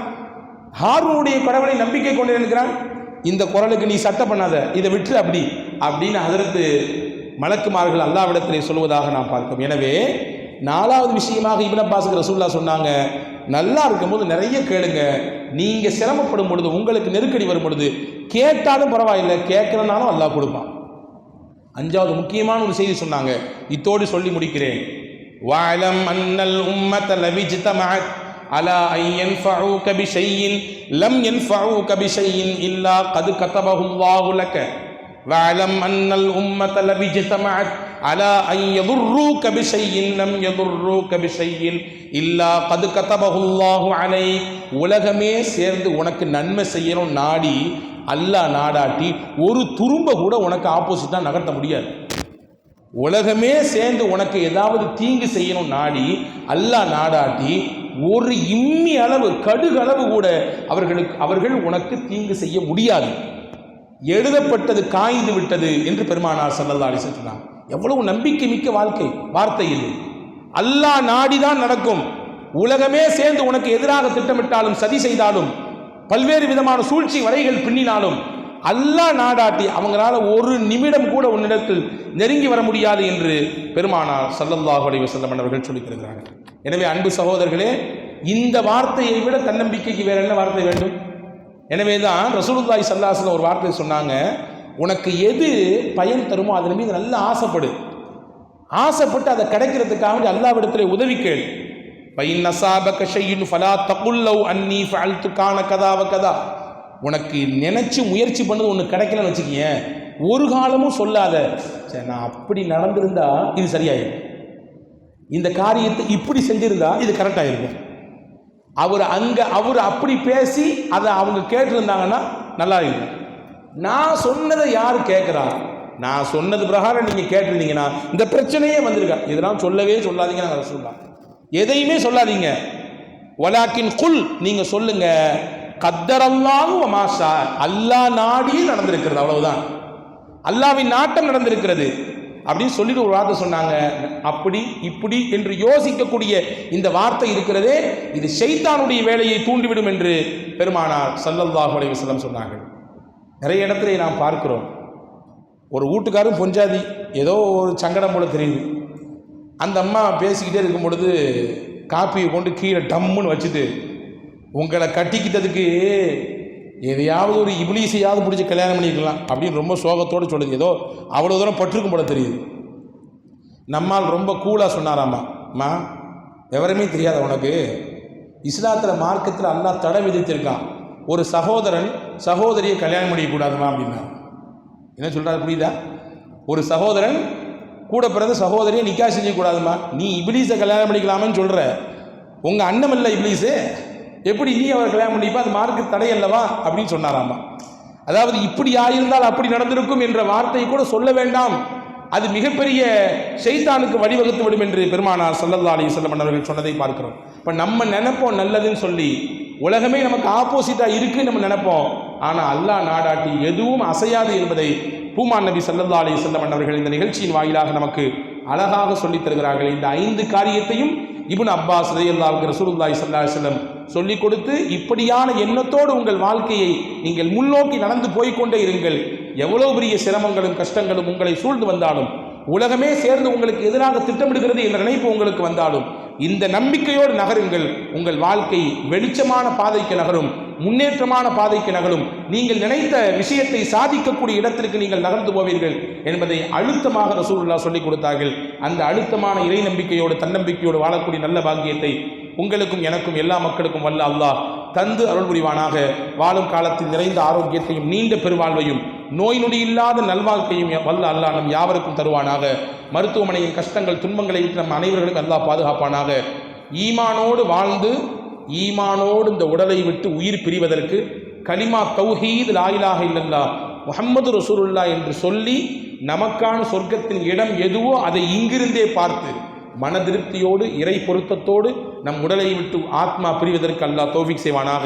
ஹாரூனுடைய கடவுளை நம்பிக்கை கொண்டு இருக்கிறான். இந்த குரலுக்கு நீ சட்டை பண்ணாத, இதை விட்டு அப்படின்னு ஹஜ்ரத் மலக்குமார்கள் அல்லாஹ்விடத்திலே சொல்வதாக நாம் பார்க்கிறோம். எனவே 4வது விஷயமாக இப்னு அப்பாஸ் ரசூலுல்லாஹ் சொன்னாங்க, நல்லா இருக்கும்போது நிறைய கேளுங்க, நீங்க சிரமப்படும் பொழுது, உங்களுக்கு நெருக்கடி வரும் பொழுது கேட்டாலும் பரவாயில்லை, கேட்கறனாலும் அல்லாஹ் கொடுப்பான். 5வது முக்கியமான ஒரு செய்தி சொன்னாங்க, இத்தோடு சொல்லி முடிக்கிறேன். வஅலம் அன்னல் உம்மத லவிஜ்தமஅத் அலா அன் யன்ஃபஊக பிஷைஇன் லம் யன்ஃபஊக பிஷைஇன் இல்லா கத் கதபஹு அல்லாஹு லக வஅலம் அன்னல் உம்மத லவிஜ்தமஅத் அலா அன் யதுர்ரூக பிஷைஇன் லம் யதுர்ரூக பிஷைஇன் இல்லா கத் கதபஹு அல்லாஹு அலைக். உலகமே சேர்ந்து உனக்கு நன்மை செய்யணும் நாடி அல்லாஹ் நாடாட்டி ஒரு துரும்ப கூட உனக்கு ஆப்போசிட்டா நகர்த்த முடியாது. உலகமே சேர்ந்து உனக்கு ஏதாவது தீங்கு செய்யணும் நாடி அல்லாஹ் நாடாட்டி ஒரு இம்மி அளவு கடுகளவு கூட அவர்கள் உனக்கு தீங்கு செய்ய முடியாது. எழுதப்பட்டது காய்ந்து விட்டது என்று பெருமானார் ஸல்லல்லாஹு அலைஹி வஸல்லம் சொன்னார். எவ்வளவு நம்பிக்கை மிக்க வார்த்தை இது. அல்லாஹ் நாடிதான் நடக்கும். உலகமே சேர்ந்து உனக்கு எதிராக திட்டமிட்டாலும் சதி செய்தாலும் பல்வேறு விதமான சூழ்ச்சி வலைகள் பின்னினாலும் அல்லாஹ் நாடாட்டி அவங்களால ஒரு நிமிடம் கூட உன்னிடத்தில் நெருங்கி வர முடியாது என்று பெருமானார் ஸல்லல்லாஹு அலைஹி வஸல்லம் அவர்கள் சொல்லித் தருகிறார்கள். எனவே அன்பு சகோதரர்களே, இந்த வார்த்தையை விட தன்னம்பிக்கைக்கு வேற என்ன வார்த்தை வேண்டும்? எனவே தான் ரசூலுல்லாஹி ஸல்லல்லாஹு அலைஹி வஸல்லம் ஒரு வார்த்தை சொன்னாங்க, உனக்கு எது பயன் தருமோ அதன் மீது நல்லா ஆசைப்பட்டு அதை கிடைக்கிறதுக்காக அல்லாஹ்விடத்தில் உதவி கேள். ஃபைன் அஸாபக ஷைஇன் ஃபலா தகுல் லவ் அன்னி ஃபஅல்து கான கதா வ கதா. உனக்கு நினைச்சு முயற்சி பண்ணது ஒன்று கிடைக்கலன்னு வச்சுக்கிய, ஒரு காலமும் சொல்லாத சரி நான் அப்படி நடந்திருந்தா இது சரியாயிருக்கும், இந்த காரியத்தை இப்படி செஞ்சிருந்தா இது கரெக்டாக இருக்கும். அவர் அப்படி பேசி அதை அவங்க கேட்டிருந்தாங்கன்னா நல்லா இருக்கும். நான் சொன்னதை யார் கேட்குறா? நான் சொன்னது பிரகாரம் நீங்கள் கேட்டிருந்தீங்கன்னா இந்த பிரச்சனையே வந்திருக்கா. இதெல்லாம் சொல்லவே சொல்லாதீங்க. நாங்கள் சொல்லலாம், எதையுமே சொல்லாதீங்க. வலாக்கின் குல், நீங்கள் சொல்லுங்க கத்தரல்லாஹு வ மா ஷா, அல்லாஹ் நாடி நடந்திருக்கிறது, அவ்வளவுதான். அல்லாஹ்வின் நாட்டம் நடந்திருக்கிறது அப்படின்னு சொல்லிட்டு ஒரு வார்த்தை சொன்னாங்க. அப்படி இப்படி என்று யோசிக்கக்கூடிய இந்த வார்த்தை இருக்கிறதே, இது ஷைத்தானுடைய வேலையை தூண்டிவிடும் என்று பெருமானார் ஸல்லல்லாஹு அலைஹி வஸல்லம் சொன்னார்கள். நிறைய இடத்துல நாம் பார்க்கிறோம், ஒரு வீட்டுக்காரும் பொஞ்சாதி ஏதோ ஒரு சங்கடம் போல தெரியுது. அந்த அம்மா பேசிக்கிட்டே இருக்கும் பொழுது காப்பியை கொண்டு கீழே டம்முன்னு வச்சுட்டு, உங்களை கட்டிக்கிட்டதுக்கு எதையாவது ஒரு இப்லீஸையாவது பிடிச்சி கல்யாணம் பண்ணிக்கலாம் அப்படின்னு ரொம்ப சோகத்தோடு சொல்லுது. ஏதோ அவ்வளோ தூரம் பற்றிருக்கும் போல தெரியுது. நம்மால் ரொம்ப கூலாக சொன்னாராம்மா, அம்மா எவருமே தெரியாத உனக்கு இஸ்லாத்தில் மார்க்கத்தில் அல்லாஹ் தடை விதித்திருக்கான், ஒரு சகோதரன் சகோதரியை கல்யாணம் பண்ணிக்கக்கூடாதுமா அப்படின்னா. என்ன சொல்கிறாரு புரியுதா? ஒரு சகோதரன் கூட பிறந்த சகோதரியை நிக்கா செஞ்சக்கூடாதுமா. நீ இப்லீஸை கல்யாணம் பண்ணிக்கலாமான்னு சொல்கிற, உங்கள் அண்ணம் இல்லை இப்லீஸு, எப்படி நீ அவர் கல்யாணம் பண்ணிப்பா, அது மார்க்கு தடை அல்லவா அப்படின்னு சொன்னாராமா. அதாவது இப்படி ஆயிருந்தால் அப்படி நடந்திருக்கும் என்ற வார்த்தையை கூட சொல்ல வேண்டாம், அது மிகப்பெரிய ஷைத்தானுக்கு வழிவகுத்து விடும் என்று பெருமானார் ஸல்லல்லாஹு அலைஹி வஸல்லம் அவர்கள் சொன்னதை பார்க்கிறோம். இப்போ நம்ம நினைப்போம் நல்லதுன்னு சொல்லி, உலகமே நமக்கு ஆப்போசிட்டாக இருக்குன்னு நம்ம நினைப்போம். ஆனால் அல்லாஹ் நாடாட்டி எதுவும் அசையாது என்பதை பூமான் நபி ஸல்லல்லாஹு அலைஹி வஸல்லம் அவர்கள் இந்த நிகழ்ச்சியின் வாயிலாக நமக்கு அழகாக சொல்லித் தருகிறார்கள். இந்த 5 காரியத்தையும் இப்னு அப்பாஸ் ரலியல்லாஹு ரசூலுல்லாஹி ஸல்லல்லாஹு அலைஹி வஸல்லம் சொல்லிக் கொடுத்து, இப்படியான எண்ணத்தோடு உங்கள் வாழ்க்கையை நீங்கள் முன்னோக்கி நடந்து போய்கொண்டே இருங்கள். எவ்வளவு பெரிய சிரமங்களும் கஷ்டங்களும் உங்களை சூழ்ந்து வந்தாலும், உலகமே சேர்ந்து உங்களுக்கு எதிராக திட்டமிடுகிறது என்ற நினைப்பு உங்களுக்கு வந்தாலும், இந்த நம்பிக்கையோடு நகருங்கள். உங்கள் வாழ்க்கை வெளிச்சமான பாதைக்கு நகரும், முன்னேற்றமான பாதைக்கு நகரும். நீங்கள் நினைத்த விஷயத்தை சாதிக்கக்கூடிய இடத்திற்கு நீங்கள் நகர்ந்து போவீர்கள் என்பதை அழுத்தமாக ரசூலுல்லாஹ் சொல்லிக் கொடுத்தார்கள். அந்த அழுத்தமான இறை நம்பிக்கையோடு தன்னம்பிக்கையோடு வாழக்கூடிய நல்ல பாக்கியத்தை உங்களுக்கும் எனக்கும் எல்லா மக்களுக்கும் வல்ல அல்லாஹ் தந்து அருள் புரிவானாக. வாழும் காலத்தில் நிறைந்த ஆரோக்கியத்தையும் நீண்ட பெருவாழ்வையும் நோய் நொடி இல்லாத நல்வாழ்க்கையும் வல்ல அல்லாஹ் நம் யாவருக்கும் தருவானாக. மருத்துவமனையின் கஷ்டங்கள் துன்பங்களை விட்டு நம் அனைவர்களுக்கும் அல்லாஹ் பாதுகாப்பானாக. ஈமானோடு வாழ்ந்து ஈமானோடு இந்த உடலை விட்டு உயிர் பிரிவதற்கு கலிமா தௌஹீத் லா இலாஹ இல்லல்லாஹ் முஹம்மது ரசூலுல்லாஹ் என்று சொல்லி நமக்கான சொர்க்கத்தின் இடம் எதுவோ அதை இங்கிருந்தே பார்த்து மன திருப்தியோடு இறை பொருத்தத்தோடு நம் உடலை விட்டு ஆத்மா பிரிவதற்கு அல்லாஹ் தௌஃபீக் செய்வானாக.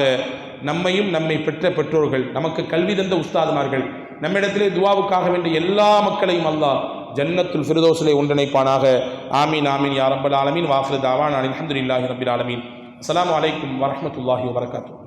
நம்மையும் நம்மை பெற்ற பெற்றோர்கள், நமக்கு கல்வி தந்த உஸ்தாதுமார்கள், நம்மிடத்திலே துவாவுக்காக வேண்டிய எல்லா மக்களையும் அல்லாஹ் ஜன்னத்துல் ஃபிர்தௌஸிலே ஒன்றிணைப்பானாக. ஆமீன் ஆமீன் யா ரப்பல் ஆலமீன். வாஃபிரு தாவானா அல்ஹம்துலில்லாஹி ரப்பில் ஆலமீன். அஸ்ஸலாமு அலைக்கும் வரஹ்மத்துல்லாஹி வபரகாத்துஹு.